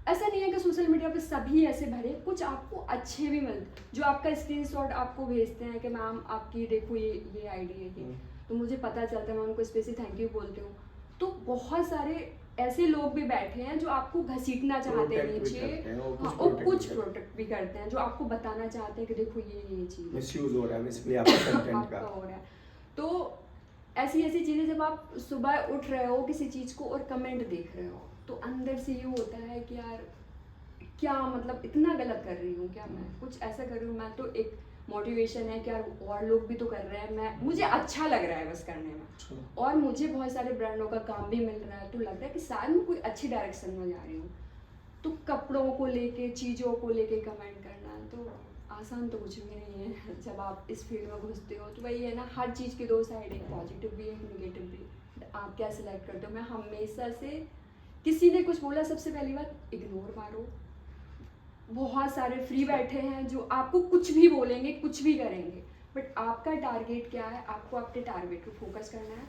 ऐसा नहीं है कि सोशल मीडिया पे सभी ऐसे भरे, कुछ आपको अच्छे भी मिलते जो आपका स्क्रीनशॉट आपको भेजते हैं कि मैम आपकी देखो ये आईडी है ये, तो मुझे पता चलता है, मैं उनको स्पेशली थैंक यू बोलती हूँ। तो बहुत सारे ऐसे लोग भी बैठे हैं जो आपको घसीटना चाहते हैं नीचे, और कुछ प्रोटेक्ट भी करते हैं जो आपको बताना चाहते हैं कि देखो ये चीज़ मिसयूज हो रहा है बेसिकली आपका कंटेंट का हो रहा है। तो ऐसी चीज़ें जब आप सुबह उठ रहे हो किसी चीज़ को और कमेंट देख रहे हो, तो अंदर से ये होता है कि यार क्या मतलब इतना गलत कर रही हूँ क्या, मैं कुछ ऐसा कर रही हूँ। मैं तो एक मोटिवेशन है कि यार और लोग भी तो कर रहे हैं, मुझे अच्छा लग रहा है बस करने में, और मुझे बहुत सारे ब्रांडों का काम भी मिल रहा है, तो लग रहा है कि शायद मैं कोई अच्छी डायरेक्शन में जा रही हूँ। तो कपड़ों को लेके, चीज़ों को लेके कमेंट करना तो आसान तो कुछ भी नहीं है। जब आप इस फील्ड में घुसते हो तो वही है ना, हर चीज़ की दो साइड, एक पॉजिटिव भी एक नेगेटिव भी। आप क्या सिलेक्ट करते हो? मैं हमेशा से, किसी ने कुछ बोला, सबसे पहली बात इग्नोर मारो। बहुत सारे फ्री बैठे हैं जो आपको कुछ भी बोलेंगे, कुछ भी करेंगे, बट आपका टारगेट क्या है? आपको अपने टारगेट को फोकस करना है।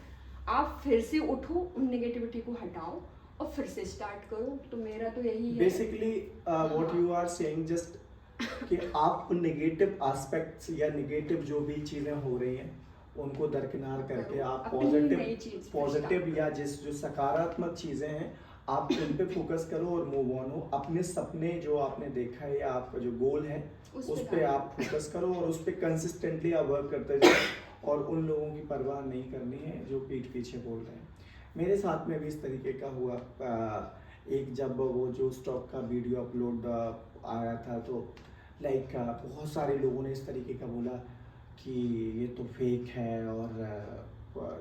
आप फिर से उठो, उन नेगेटिविटी को हटाओ और फिर से स्टार्ट करो। तो मेरा तो यही है basically what you are saying, just कि आप नेगेटिव एस्पेक्ट्स या नेगेटिव जो भी चीज़ें हो रही हैं उनको दरकिनार करके आप पॉजिटिव या जो सकारात्मक चीज़ें हैं आप उन पे फोकस करो और मूव ऑन हो। अपने सपने जो आपने देखा है या आपका जो गोल है उस पे आप फोकस करो और उस पे कंसिस्टेंटली आप वर्क करते जाओ, और उन लोगों की परवाह नहीं करनी है जो पीठ पीछे बोल रहे हैं। मेरे साथ में भी इस तरीके का हुआ। एक जब वो जो स्टॉक का वीडियो अपलोड आया था तो लाइक बहुत सारे लोगों ने इस तरीके का बोला कि ये तो फेक है और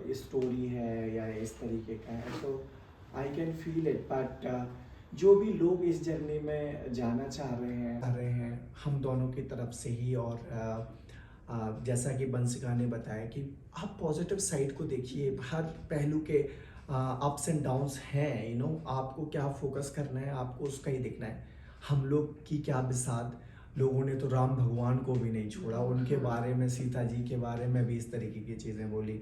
ये स्टोरी है या इस तरीके का है, तो I can feel it. But जो भी लोग इस जर्नी में जाना चाह रहे हैं हम दोनों की तरफ से ही, और जैसा कि बंसिका ने बताया कि आप पॉजिटिव साइड को देखिए, हर पहलू के अप्स एंड डाउन्स हैं, यू नो आपको क्या फोकस करना है, आपको उसका ही देखना है। हम लोग की क्या बिसात, लोगों ने तो राम भगवान को भी नहीं छोड़ा, उनके बारे में, सीता जी के बारे में भी इस तरीके की चीज़ें बोली।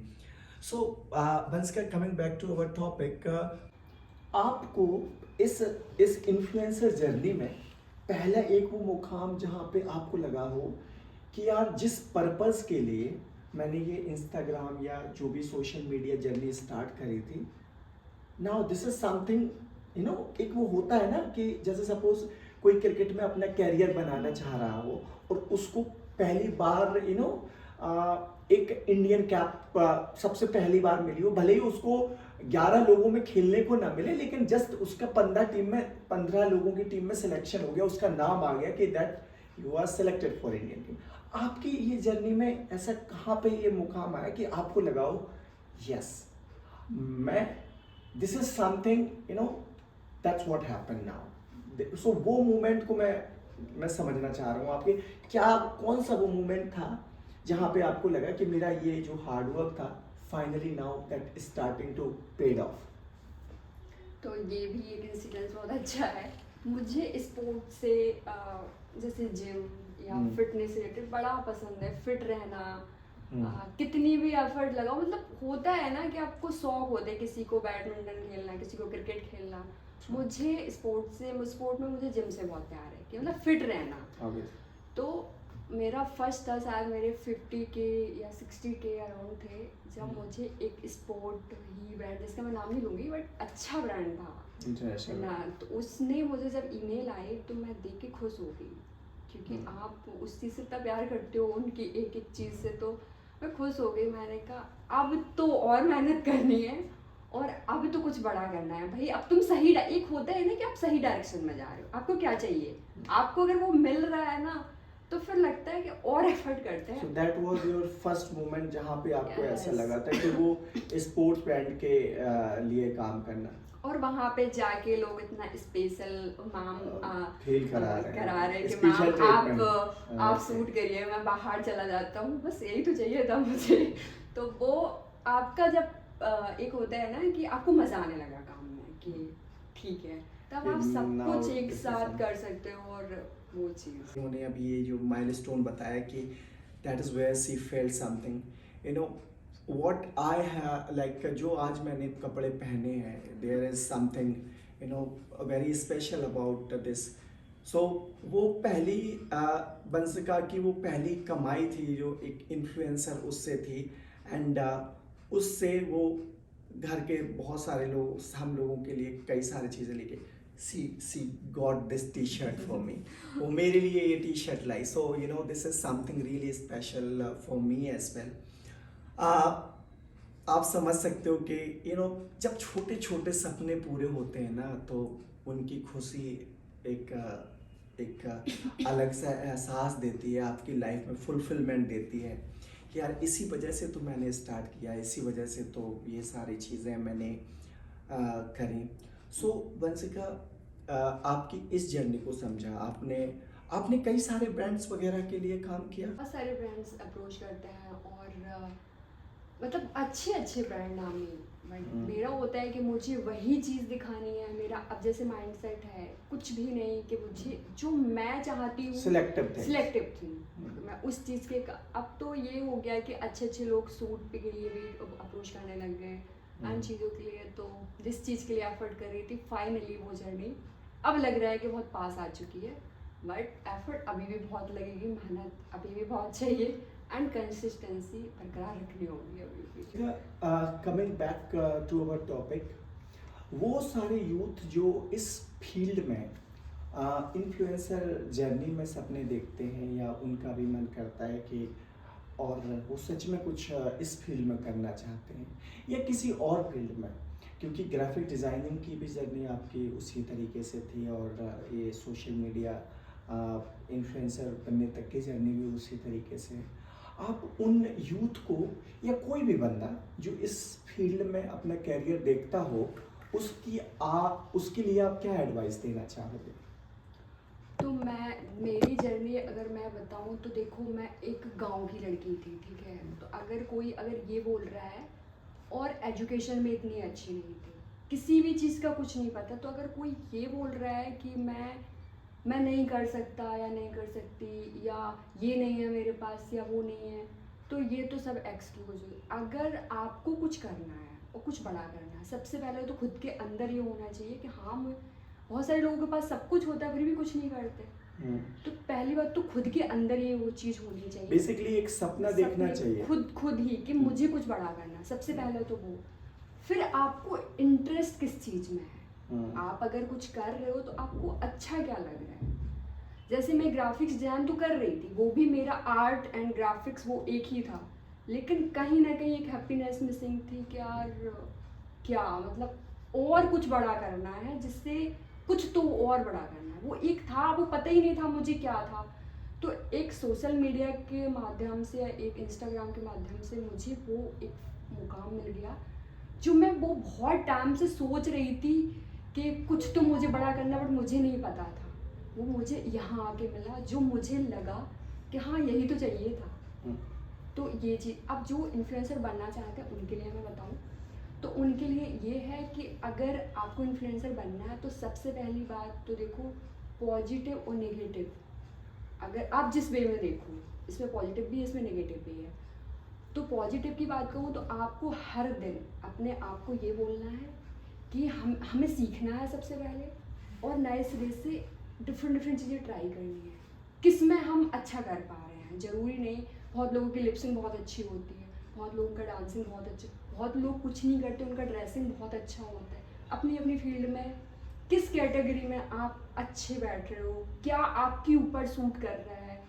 So Bansika, coming back to our topic, आपको इस इन्फ्लुएंसर जर्नी में पहला एक वो मुकाम जहाँ पे आपको लगा हो कि यार जिस पर्पस के लिए मैंने ये इंस्टाग्राम या जो भी सोशल मीडिया जर्नी स्टार्ट करी थी, now this is something, you no एक वो होता है ना कि जैसे सपोज कोई क्रिकेट में अपना कैरियर बनाना चाह रहा हो और उसको पहली बार एक इंडियन कैप सबसे पहली बार मिली हो, भले ही उसको 11 लोगों में खेलने को ना मिले, लेकिन जस्ट उसका 15 लोगों की टीम में सिलेक्शन हो गया, उसका नाम आ गया कि that you are selected for Indian team. आपकी ये जर्नी में ऐसा कहाँ पे ये मुकाम आया कि आपको लगाओ यस मैं, this is something, you know that's what happen now. So वो मोमेंट को मैं समझना चाह रहा हूँ आपके, क्या कौन सा वो मोमेंट था जहाँ पे आपको लगा कि मेरा ये जो हार्डवर्क था finally now that starting to paid off. तो ये भी एक इंसिडेंस बहुत अच्छा है। मुझे स्पोर्ट से जैसे जिम या फिटनेस रिलेटेड बड़ा पसंद है, फिट रहना। कितनी भी एफर्ट लगाओ, मतलब होता है ना कि आपको शौक होते हैं, किसी को बैडमिंटन खेलना, किसी को क्रिकेट खेलना। मुझे स्पोर्ट में मुझे जिम से बहुत प्यार है कि मतलब फिट रहना। तो मेरा फर्स्ट था शायद मेरे 50K या 60K अराउंड थे, जब मुझे एक स्पोर्ट ही ब्रांड, जिसका मैं नाम नहीं लूँगी बट अच्छा ब्रांड था ना, तो उसने मुझे जब ईमेल आई तो मैं देख के खुश हो गई, क्योंकि आप उस चीज़ से इतना प्यार करते हो, उनकी एक एक चीज़ से, तो मैं खुश हो गई। मैंने कहा अब तो और मेहनत करनी है और अब तो कुछ बड़ा करना है भाई। अब तुम सही, एक होता है ना कि आप सही डायरेक्शन में जा रहे हो, आपको क्या चाहिए, आपको अगर वो मिल रहा है ना तो फिर लगता है कि और एफर्ट करते हैं। So that was your first moment जहाँ पे आपको ऐसा लगा था कि वो स्पोर्ट्स ब्रांड के लिए काम करना, और वहाँ पे जाके लोग इतना स्पेशल मैम फील करा रहे हैं कि मैम आप शूट करिए, मैं बाहर चला जाता हूँ, बस यही तो चाहिए था मुझे। तो वो आपका जब एक होता है ना कि आपको मजा आने लगा काम में कि ठीक है, तब आप सब कुछ एक साथ कर सकते हो। और वो चीज़ उन्होंने अभी ये जो माइलस्टोन बताया कि that is where she felt something, you know what I have, like जो आज मैंने कपड़े पहने हैं, there is something you know very special about this. So वो पहली बंसिका की वो पहली कमाई थी जो एक इन्फ्लुएंसर उससे थी, एंड उससे वो घर के बहुत सारे लोग, हम लोगों के लिए कई सारी चीज़ें लेके she got this t-shirt for me, वो मेरे लिए ये t-shirt lie. so you know this is something really special for me as well। आप समझ सकते हो कि you know जब छोटे छोटे सपने पूरे होते हैं ना, तो उनकी खुशी एक अलग सा एहसास देती है, आपकी लाइफ में फुलफिलमेंट देती है कि यार इसी वजह से तो मैंने स्टार्ट किया, इसी वजह से तो ये सारी चीज़ें मैंने करी। सो बंसिका, आपकी इस जर्नी को समझा आपने कई सारे ब्रांड्स वगैरह के लिए काम किया। बहुत सारे ब्रांड्स अप्रोच करते हैं और मतलब अच्छे अच्छे ब्रांड नामी, बट मेरा होता है कि मुझे वही चीज़ दिखानी है। मेरा अब जैसे माइंडसेट है कुछ भी नहीं कि मुझे जो मैं चाहती हूँ, सिलेक्टिव थी मैं उस चीज़ के। अब तो ये हो गया कि अच्छे अच्छे लोग सूट के लिए भी अप्रोच करने लग गए, इन चीज़ों के लिए। तो जिस चीज़ के लिए एफर्ट कर रही थी, फाइनली वो जर्नी अब लग रहा है कि बहुत पास आ चुकी है, बट एफर्ट अभी भी बहुत लगेगी, मेहनत अभी भी बहुत चाहिए एंड कंसिस्टेंसी बरकरार रखनी होगी अभी भी। Coming back to our topic, वो सारे यूथ जो इस फील्ड में इन्फ्लुएंसर जर्नी में सपने देखते हैं या उनका भी मन करता है कि और वो सच में कुछ इस फील्ड में करना चाहते हैं या किसी और फील्ड में, क्योंकि ग्राफिक डिज़ाइनिंग की भी जर्नी आपकी उसी तरीके से थी और ये सोशल मीडिया इन्फ्लुएंसर बनने तक की जर्नी भी उसी तरीके से है। आप उन यूथ को या कोई भी बंदा जो इस फील्ड में अपना कैरियर देखता हो, उसके लिए आप क्या एडवाइस देना चाहोगे? तो मेरी जर्नी अगर मैं बताऊं तो देखो, मैं एक गांव की लड़की थी, ठीक है। तो अगर ये बोल रहा है और एजुकेशन में इतनी अच्छी नहीं थी, किसी भी चीज़ का कुछ नहीं पता, तो अगर कोई ये बोल रहा है कि मैं नहीं कर सकता या नहीं कर सकती, या ये नहीं है मेरे पास या वो नहीं है, तो ये तो सब एक्सक्यूज है। अगर आपको कुछ करना है और कुछ बड़ा करना है, सबसे पहले तो खुद के अंदर ये होना चाहिए कि हाँ, बहुत सारे लोगों के पास सब कुछ होता है फिर भी कुछ नहीं करते। तो पहली बात तो खुद के अंदर ये वो चीज़ होनी चाहिए, बेसिकली एक सपना देखना चाहिए खुद ही कि मुझे कुछ बड़ा करना है, सबसे पहले तो वो। फिर आपको इंटरेस्ट किस चीज़ में है, आप अगर कुछ कर रहे हो तो आपको अच्छा क्या लग रहा है। जैसे मैं ग्राफिक्स डिजाइन तो कर रही थी, वो भी मेरा आर्ट एंड ग्राफिक्स वो एक ही था, लेकिन कहीं ना कहीं एक हैप्पीनेस मिसिंग थी कि यार क्या मतलब और कुछ बड़ा करना है, जिससे कुछ तो और बड़ा करना है। वो एक था, वो पता ही नहीं था मुझे क्या था। तो एक सोशल मीडिया के माध्यम से या एक इंस्टाग्राम के माध्यम से मुझे वो एक मुकाम मिल गया जो मैं वो बहुत टाइम से सोच रही थी कि कुछ तो मुझे बड़ा करना, बट मुझे नहीं पता था। वो मुझे यहाँ आके मिला जो मुझे लगा कि हाँ यही तो चाहिए था। तो ये चीज़ अब जो इन्फ्लुएंसर बनना चाहते हैं उनके लिए मैं बताऊँ तो उनके लिए ये है कि अगर आपको इन्फ्लुएंसर बनना है तो सबसे पहली बात तो देखो, पॉजिटिव और नेगेटिव, अगर आप जिस वे में देखो, इसमें पॉजिटिव भी है, इसमें नेगेटिव भी है। तो पॉजिटिव की बात कहूँ तो आपको हर दिन अपने आप को ये बोलना है कि हमें सीखना है सबसे पहले, और नए सिरे से डिफरेंट चीज़ें ट्राई करनी है। किस में हम अच्छा कर पा रहे हैं, ज़रूरी नहीं। बहुत लोगों की लिपसिंग बहुत अच्छी होती है, बहुत लोगों का डांसिंग बहुत अच्छा, बहुत लोग कुछ नहीं करते, उनका ड्रेसिंग बहुत अच्छा होता है। अपनी अपनी फील्ड में किस कैटेगरी में आप अच्छे बैठ रहे हो, क्या आपके ऊपर सूट कर रहा है,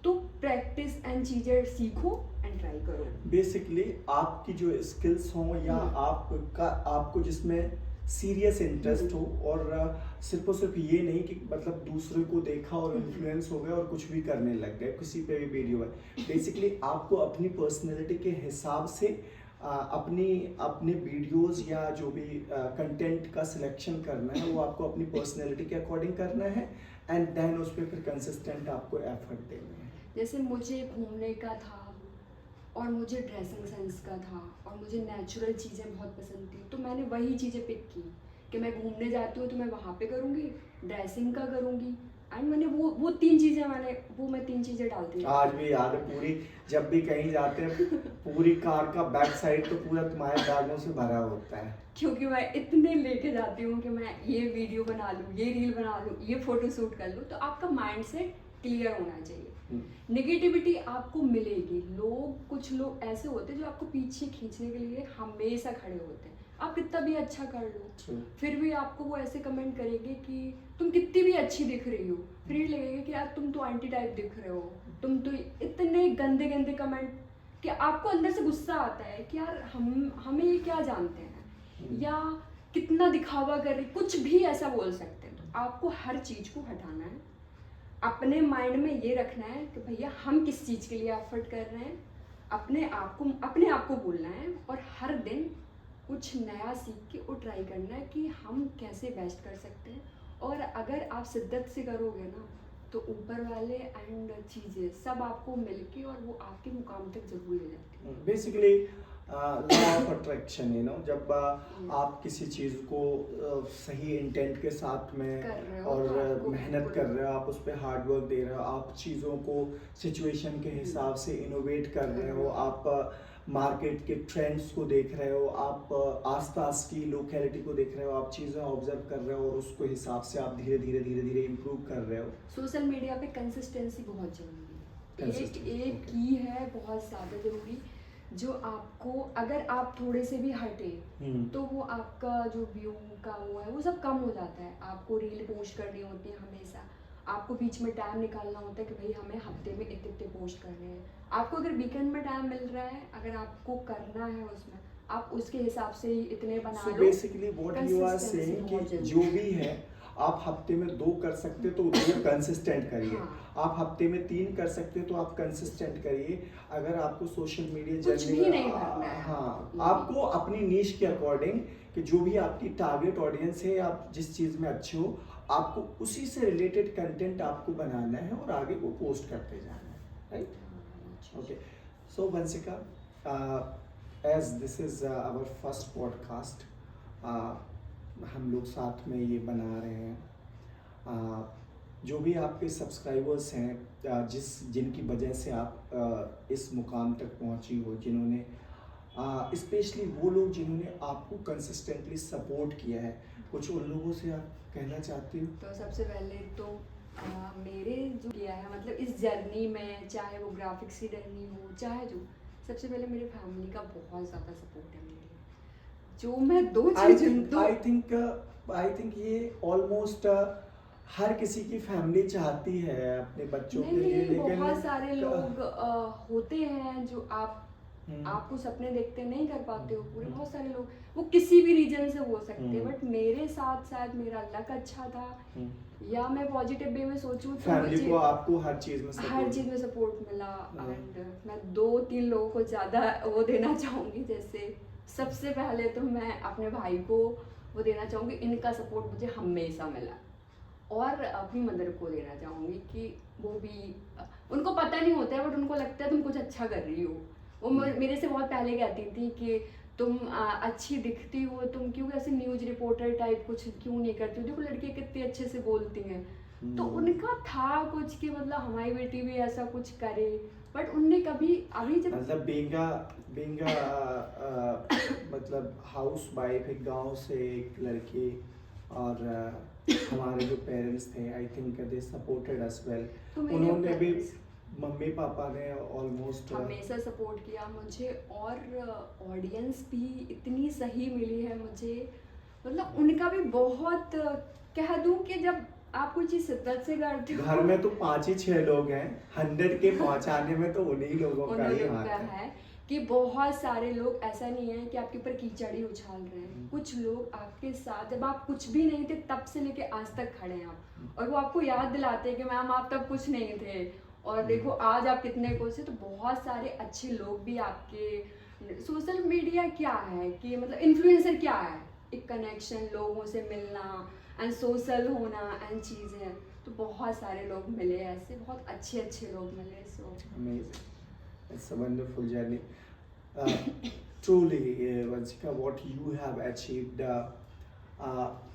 तो प्रैक्टिस एंड चीज़ें सीखो एंड ट्राई करो। बेसिकली आपकी जो स्किल्स हों या आपको जिसमें सीरियस इंटरेस्ट हो, और सिर्फ और सिर्फ ये नहीं कि मतलब दूसरे को देखा और इन्फ्लुएंस हो गए और कुछ भी करने लग गए, किसी पे भी वीडियो है। बेसिकली आपको अपनी पर्सनैलिटी के हिसाब से अपने वीडियोस या जो भी कंटेंट का सिलेक्शन करना है वो आपको अपनी पर्सनैलिटी के अकॉर्डिंग करना है, एंड देन उस पर फिर कंसिस्टेंट आपको एफर्ट देने हैं। जैसे मुझे घूमने का था और मुझे ड्रेसिंग सेंस का था और मुझे नेचुरल चीज़ें बहुत पसंद थी, तो मैंने वही चीज़ें पिक की कि मैं घूमने जाती हूँ तो मैं वहाँ पे करूँगी, ड्रेसिंग का करूँगी, एंड मैंने वो तीन चीज़ें डालती हूँ। आज भी याद है पूरी, जब भी कहीं जाते हैं पूरी कार का बैक साइड तो पूरा तुम्हारे बैगों से भरा होता है, क्योंकि मैं इतने लेके जाती हूँ कि मैं ये वीडियो बना लूँ, ये रील बना लूँ, ये फोटो शूट कर लूँ। तो आपका माइंड सेट क्लियर होना चाहिए। नेगेटिविटी आपको मिलेगी, कुछ लोग ऐसे होते हैं जो आपको पीछे खींचने के लिए हमेशा खड़े होते हैं। आप कितना भी अच्छा कर लो फिर भी आपको वो ऐसे कमेंट करेंगे कि तुम कितनी भी अच्छी दिख रही हो, फिर ये लगेगा कि यार तुम तो एंटी टाइप दिख रहे हो, तुम तो इतने गंदे गंदे कमेंट कि आपको अंदर से गुस्सा आता है कि यार हमें ये क्या जानते हैं, या कितना दिखावा कर रही, कुछ भी ऐसा बोल सकते हैं। तो आपको हर चीज़ को हटाना है, अपने माइंड में ये रखना है कि भैया हम किस चीज़ के लिए एफर्ट कर रहे हैं, अपने आप को बोलना है, और हर दिन कुछ नया सीख के वो ट्राई करना है कि हम कैसे बेस्ट कर सकते हैं। और अगर आप शिद्दत से करोगे ना तो ऊपर वाले एंड चीज़ें सब आपको मिलके और वो आपके मुकाम तक जरूर ले जाती है। बेसिकली लॉ ऑफ अट्रैक्शन, जब आप किसी चीज़ को सही इंटेंट के साथ में कर रहे हो और तो आपको मेहनत कर रहे हो, आप उस पर हार्ड वर्क दे रहे हो, आप चीज़ों को सिचुएशन के हिसाब से इनोवेट कर रहे हो, आप मार्केट के ट्रेंड्स को देख रहे हो, आप आसपास की लोकेलिटी को देख रहे हो, आप चीज़ें ऑब्जर्व कर रहे हो और उसको हिसाब से आप धीरे धीरे इम्प्रूव कर रहे हो। सोशल मीडिया पे कंसिस्टेंसी बहुत जरूरी है, एक की है बहुत ज़्यादा ज़रूरी, जो आपको अगर आप थोड़े से भी हटे तो वो आपका जो व्यू का वो है वो सब कम हो जाता है। आपको रील पोस्ट करनी होती है हमेशा, आपको बीच में टाइम निकालना होता है कि भाई हमें हफ्ते में इतने पोस्ट करने हैं। आपको अगर वीकेंड में टाइम मिल रहा है, अगर आपको करना है उसमें, आप उसके हिसाब से ही इतने बना लो। Basically what you are saying कि जो भी है आप हफ्ते में 2 कर सकते तो उतना कंसिस्टेंट करिए। हाँ। आप हफ्ते में 3 कर सकते तो आप कंसिस्टेंट करिए। अगर आपको सोशल मीडिया कुछ जर्नी भी नहीं करना है। हाँ, ये आपको अपनी नीश के अकॉर्डिंग कि जो भी आपकी टारगेट ऑडियंस है, आप जिस चीज़ में अच्छे हो, आपको उसी से रिलेटेड कंटेंट आपको बनाना है और आगे वो पोस्ट करते जाना है, right? Okay, so Vanshika, as this is our first podcast, हम लोग साथ में ये बना रहे हैं। जो भी आपके सब्सक्राइबर्स हैं, जिनकी वजह से आप इस मुकाम तक पहुंची हो, जिन्होंने स्पेशली वो लोग जिन्होंने आपको कंसिस्टेंटली सपोर्ट किया है, कुछ उन लोगों से आप कहना चाहती हो? तो सबसे पहले तो मेरे जो किया है मतलब इस जर्नी में, चाहे वो ग्राफिक्स की जर्नी हो, चाहे जो, सबसे पहले मेरे फैमिली का बहुत ज़्यादा सपोर्ट है मेरे लिए। जो मैं दो चीज़ आई थिंक ये ऑलमोस्ट हर किसी की फैमिली चाहती है अपने बच्चों के लिए, नहीं, लेकिन बहुत सारे लोग होते हैं जो आपको सपने देखते नहीं कर पाते हो पूरे। बहुत सारे लोग वो किसी भी रीजन से हो सकते हैं, बट मेरे साथ शायद मेरा लक अच्छा था, या मैं पॉजिटिव वे में सोचूं तो फैमिली मुझे को आपको हर चीज में सपोर्ट मिला। एंड मैं 2-3 लोगों को ज़्यादा वो देना चाहूँगी। जैसे सबसे पहले तो मैं अपने भाई को वो देना चाहूँगी, इनका सपोर्ट मुझे हमेशा मिला। और अपनी मदर को देना चाहूँगी कि वो भी, उनको पता नहीं होता है बट उनको लगता है तुम कुछ अच्छा कर रही हो। वो मेरे से बहुत पहले कहती थी कि तुम अच्छी दिखती हो, तुम क्यों ऐसे न्यूज़ रिपोर्टर टाइप कुछ क्यों नहीं करती हो, देखो लड़कियाँ कितने अच्छे से बोलती हैं। तो उनका था कुछ कि मतलब हमारी बेटी भी ऐसा कुछ करे, बट उनने कभी अभी जब मतलब बीइंग मतलब हाउस वाइफ, एक गांव से एक लड़की, और हमारे जो पेरेंट्स थे, I think they supported us well. तो मेरे उन्होंने भी, parents मम्मी पापा ने ऑलमोस्ट हमेशा सपोर्ट किया मुझे, और ऑडियंस भी इतनी सही मिली है मुझे। मतलब उनका भी बहुत, कह दूं कि जब आप कोई चीज़ शिद्दत से करते हो, घर में तो 5 ही 6 लोग हैं, 100 के पहुंचाने में तो उन्हीं लोगों का ही हाथ है। कि बहुत सारे लोग, ऐसा नहीं है कि आपके ऊपर कीचड़ ही उछाल रहे हैं। कुछ लोग आपके साथ जब आप कुछ भी नहीं थे तब से लेके आज तक खड़े हैं आप, और वो आपको याद दिलाते हैं कि मैम आप तब कुछ नहीं थे और देखो आज आप कितने कुछ है। तो बहुत सारे अच्छे लोग भी आपके, सोशल मीडिया क्या है कि मतलब इन्फ्लुएंसर क्या है, एक कनेक्शन, लोगों से मिलना एंड सोशल होना एंड चीज़ें। तो बहुत सारे लोग मिले ऐसे, बहुत अच्छे अच्छे लोग मिले। सो Amazing. It's a wonderful journey. Truly, Vanshika, what you have achieved.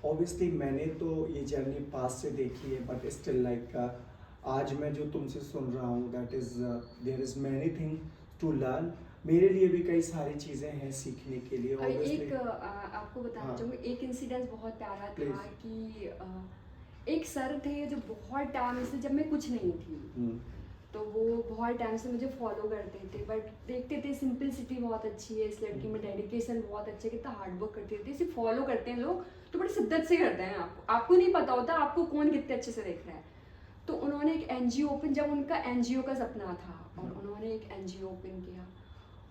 Obviously, मैंने तो ये जर्नी पास से देखी है, but still like आज मैं जो तुमसे सुन रहा हूँ, that is there is many things to learn. मेरे लिए भी कई सारी चीज़ें हैं सीखने के लिए। एक आपको बताना चाहूँगी, एक इंसिडेंस बहुत प्यारा था कि एक सर थे जो बहुत टाइम से, जब मैं कुछ नहीं थी तो वो बहुत टाइम से मुझे फॉलो करते थे, बट देखते थे सिंपलिसिटी बहुत अच्छी है इस लड़की में, डेडिकेशन बहुत अच्छा है, कितना हार्ड वर्क करती रहती है। इसे फॉलो करते हैं लोग तो बड़ी शिद्दत से करते हैं। आपको नहीं पता होता आपको कौन कितने अच्छे से देख रहा है। तो उन्होंने एक NGO ओपन, जब उनका NGO का सपना था और उन्होंने एक NGO ओपन किया,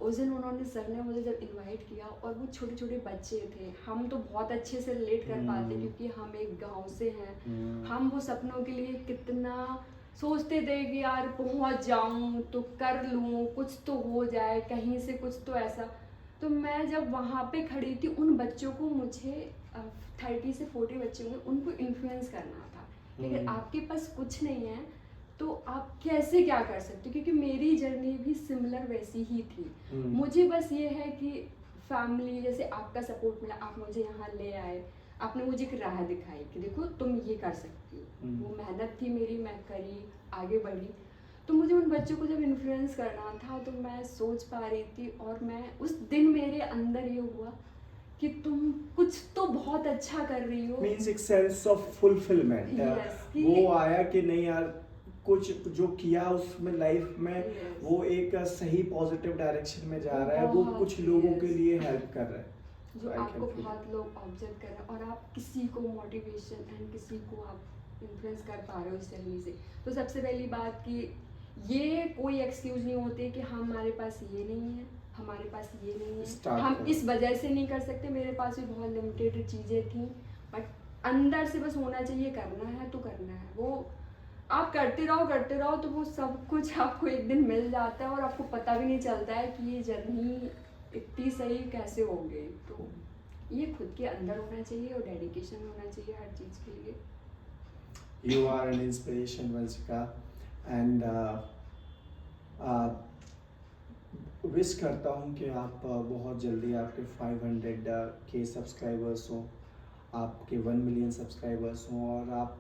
उस दिन उन्होंने, सर ने मुझे जब इनवाइट किया, और वो छोटे छोटे बच्चे थे, हम तो बहुत अच्छे से रिलेट कर पाते क्योंकि हम एक गांव से हैं। हम वो सपनों के लिए कितना सोचते थे कि यार पहुंच जाऊं तो कर लूं, कुछ तो हो जाए कहीं से, कुछ तो ऐसा। तो मैं जब वहाँ पे खड़ी थी, उन बच्चों को, मुझे 30 से 40 बच्चे होंगे, उनको इन्फ्लुएंस करना था। लेकिन आपके पास कुछ नहीं है तो आप कैसे क्या कर सकते हो, क्योंकि मेरी जर्नी भी सिमिलर वैसी ही थी। मुझे बस ये है कि फैमिली, जैसे आपका सपोर्ट मिला, आप मुझे यहाँ ले आए, आपने मुझे एक राह दिखाई कि देखो तुम ये कर सकती हो। वो मेहनत थी मेरी, मैं करी, आगे बढ़ी। तो मुझे उन बच्चों को जब इन्फ्लुएंस करना था तो मैं सोच पा रही थी, और मैं उस दिन मेरे अंदर ये हुआ कि तुम कुछ तो बहुत अच्छा कर रही हो। मीन्स एक सेंस ऑफ फुलफिलमेंट वो आया कि नहीं यार, कुछ जो किया उसमें लाइफ में वो एक सही पॉजिटिव डायरेक्शन में जा रहा है, वो कुछ लोगों के लिए हेल्प कर रहा है, जो आपको बहुत लोग ऑब्जर्व कर रहे हैं, और आप किसी को मोटिवेशन एंड किसी को आप इन्फ्लुएंस कर पा रहे हो इस तरीके से। तो सबसे पहली बात कि ये कोई एक्सक्यूज नहीं होते कि हमारे पास ये नहीं है, हमारे पास ये नहीं है, हम इस वजह से नहीं कर सकते। मेरे पास भी बहुत लिमिटेड चीज़ें थी, बट अंदर से बस होना चाहिए, करना है तो करना है, वो आप करते रहो तो वो सब कुछ आपको एक दिन मिल जाता है और आपको पता भी नहीं चलता है कि ये जर्नी इतनी सही कैसे हो गई। तो ये खुद के अंदर होना चाहिए और डेडिकेशन होना चाहिए हर चीज़ के लिए। You are an inspiration, Vanshika, and wish करता हूँ कि आप बहुत जल्दी आपके 500 के सब्सक्राइबर्स हों, आपके 1 मिलियन सब्सक्राइबर्स हों और आप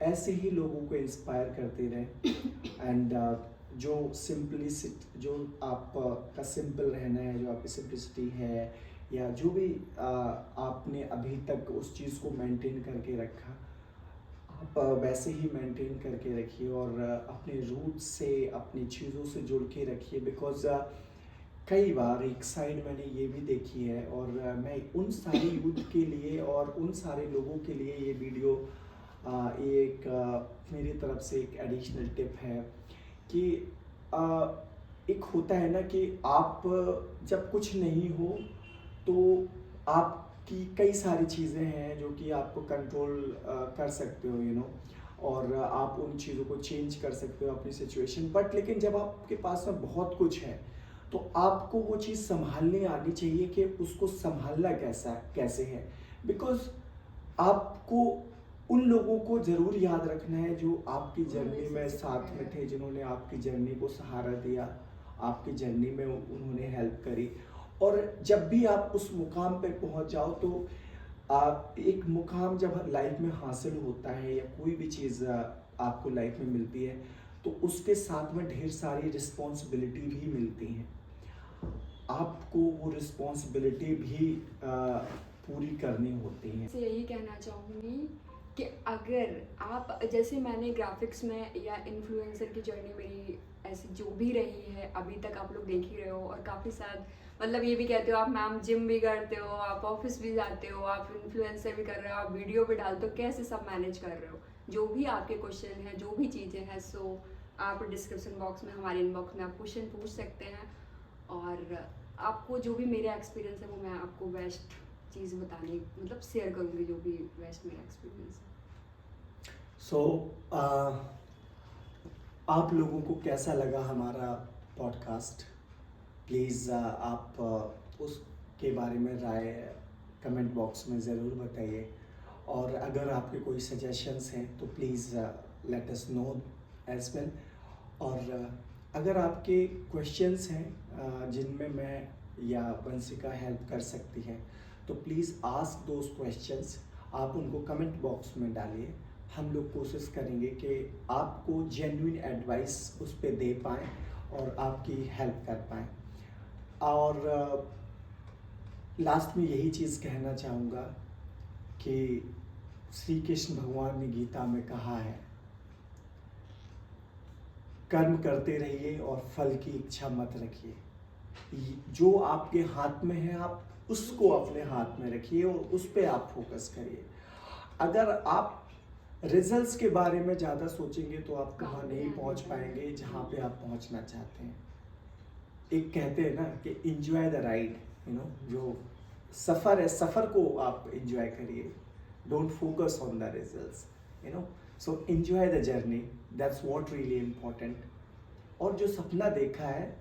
ऐसे ही लोगों को इंस्पायर करते रहें। एंड जो सिंपलिसिटी, जो आपका सिंपल रहना है, जो आपकी सिंपलिसिटी है, या जो भी आपने अभी तक उस चीज़ को मेंटेन करके रखा, आप वैसे ही मेंटेन करके रखिए और अपने रूट से, अपनी चीज़ों से जुड़ के रखिए। बिकॉज कई बार एक साइड मैंने ये भी देखी है, और मैं उन सारे यूथ के लिए और उन सारे लोगों के लिए ये वीडियो एक मेरी तरफ से एक एडिशनल टिप है कि एक होता है ना कि आप जब कुछ नहीं हो तो आपकी कई सारी चीज़ें हैं जो कि आपको कंट्रोल कर सकते हो, और आप उन चीज़ों को चेंज कर सकते हो अपनी सिचुएशन। बट लेकिन जब आपके पास में बहुत कुछ है तो आपको वो चीज़ संभालनी आनी चाहिए कि उसको संभालना कैसे है। बिकॉज आपको उन लोगों को ज़रूर याद रखना है जो आपकी जर्नी में साथ में थे, जिन्होंने आपकी जर्नी को सहारा दिया, आपकी जर्नी में उन्होंने हेल्प करी। और जब भी आप उस मुकाम पे पहुंच जाओ तो आप एक मुकाम जब लाइफ में हासिल होता है या कोई भी चीज़ आपको लाइफ में मिलती है तो उसके साथ में ढेर सारी रिस्पॉन्सिबिलिटी भी मिलती हैं। आपको वो रिस्पॉन्सिबिलिटी भी पूरी करनी होती हैं। से यही कहना चाहूँगी कि अगर आप, जैसे मैंने ग्राफिक्स में या इन्फ्लुएंसर की जर्नी मेरी ऐसी जो भी रही है अभी तक आप लोग देख ही रहे हो, और काफ़ी साथ मतलब ये भी कहते हो आप मैम जिम भी करते हो, आप ऑफिस भी जाते हो, आप इन्फ्लुएंसर भी कर रहे हो, आप वीडियो भी डालते हो, कैसे सब मैनेज कर रहे हो, जो भी आपके क्वेश्चन हैं, जो भी चीज़ें हैं, सो आप डिस्क्रिप्शन बॉक्स में, हमारे इनबॉक्स में आप क्वेश्चन पूछ सकते हैं। और आपको जो भी मेरा एक्सपीरियंस है वो मैं आपको बेस्ट चीज़ बताने मतलब शेयर करूँगी, जो भी बेस्ट मेरा एक्सपीरियंस है। सो आप लोगों को कैसा लगा हमारा पॉडकास्ट? प्लीज़ आप उसके बारे में राय कमेंट बॉक्स में ज़रूर बताइए, और अगर आपके कोई सजेशंस हैं तो please let us know as well. और अगर आपके क्वेश्चंस हैं जिनमें मैं या वंशिका हेल्प कर सकती है तो प्लीज़ आस्क दोज क्वेश्चंस, आप उनको कमेंट बॉक्स में डालिए। हम लोग कोशिश करेंगे कि आपको जेन्युइन एडवाइस उस पर दे पाएँ और आपकी हेल्प कर पाएँ। और लास्ट में यही चीज़ कहना चाहूँगा कि श्री कृष्ण भगवान ने गीता में कहा है, कर्म करते रहिए और फल की इच्छा मत रखिए। जो आपके हाथ में है आप उसको अपने हाथ में रखिए और उस पर आप फोकस करिए। अगर आप रिजल्ट्स के बारे में ज़्यादा सोचेंगे तो आप वहाँ नहीं पहुँच पाएंगे जहाँ पे आप पहुँचना चाहते हैं। एक कहते हैं ना कि इंजॉय द राइड, जो सफ़र है, सफ़र को आप इंजॉय करिए, don't focus on the results, so enjoy the journey, that's what really important. और जो सपना देखा है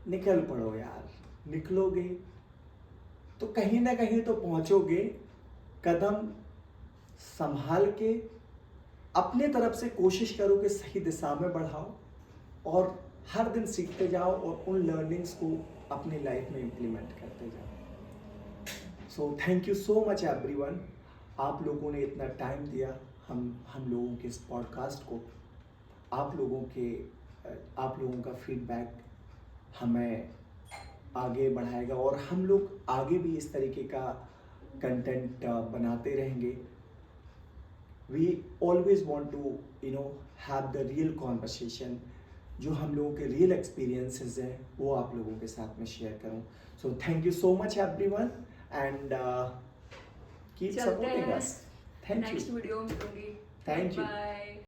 निकल पड़ो यार, निकलोगे तो कहीं ना कहीं तो पहुंचोगे। कदम संभाल के अपने तरफ से कोशिश करो कि सही दिशा में बढ़ाओ, और हर दिन सीखते जाओ और उन लर्निंग्स को अपनी लाइफ में इम्प्लीमेंट करते जाओ। So thank you so much everyone, आप लोगों ने इतना टाइम दिया हम लोगों के इस पॉडकास्ट को। आप लोगों का फीडबैक हमें आगे बढ़ाएगा और हम लोग आगे भी इस तरीके का कंटेंट बनाते रहेंगे। We always want to have the real conversation, जो हम लोगों के रियल एक्सपीरियंसेस हैं वो आप लोगों के साथ में शेयर करूं। So thank you so much everyone and keep supporting us. Thank you. Next video में मिलूंगी। Thank you. बाय।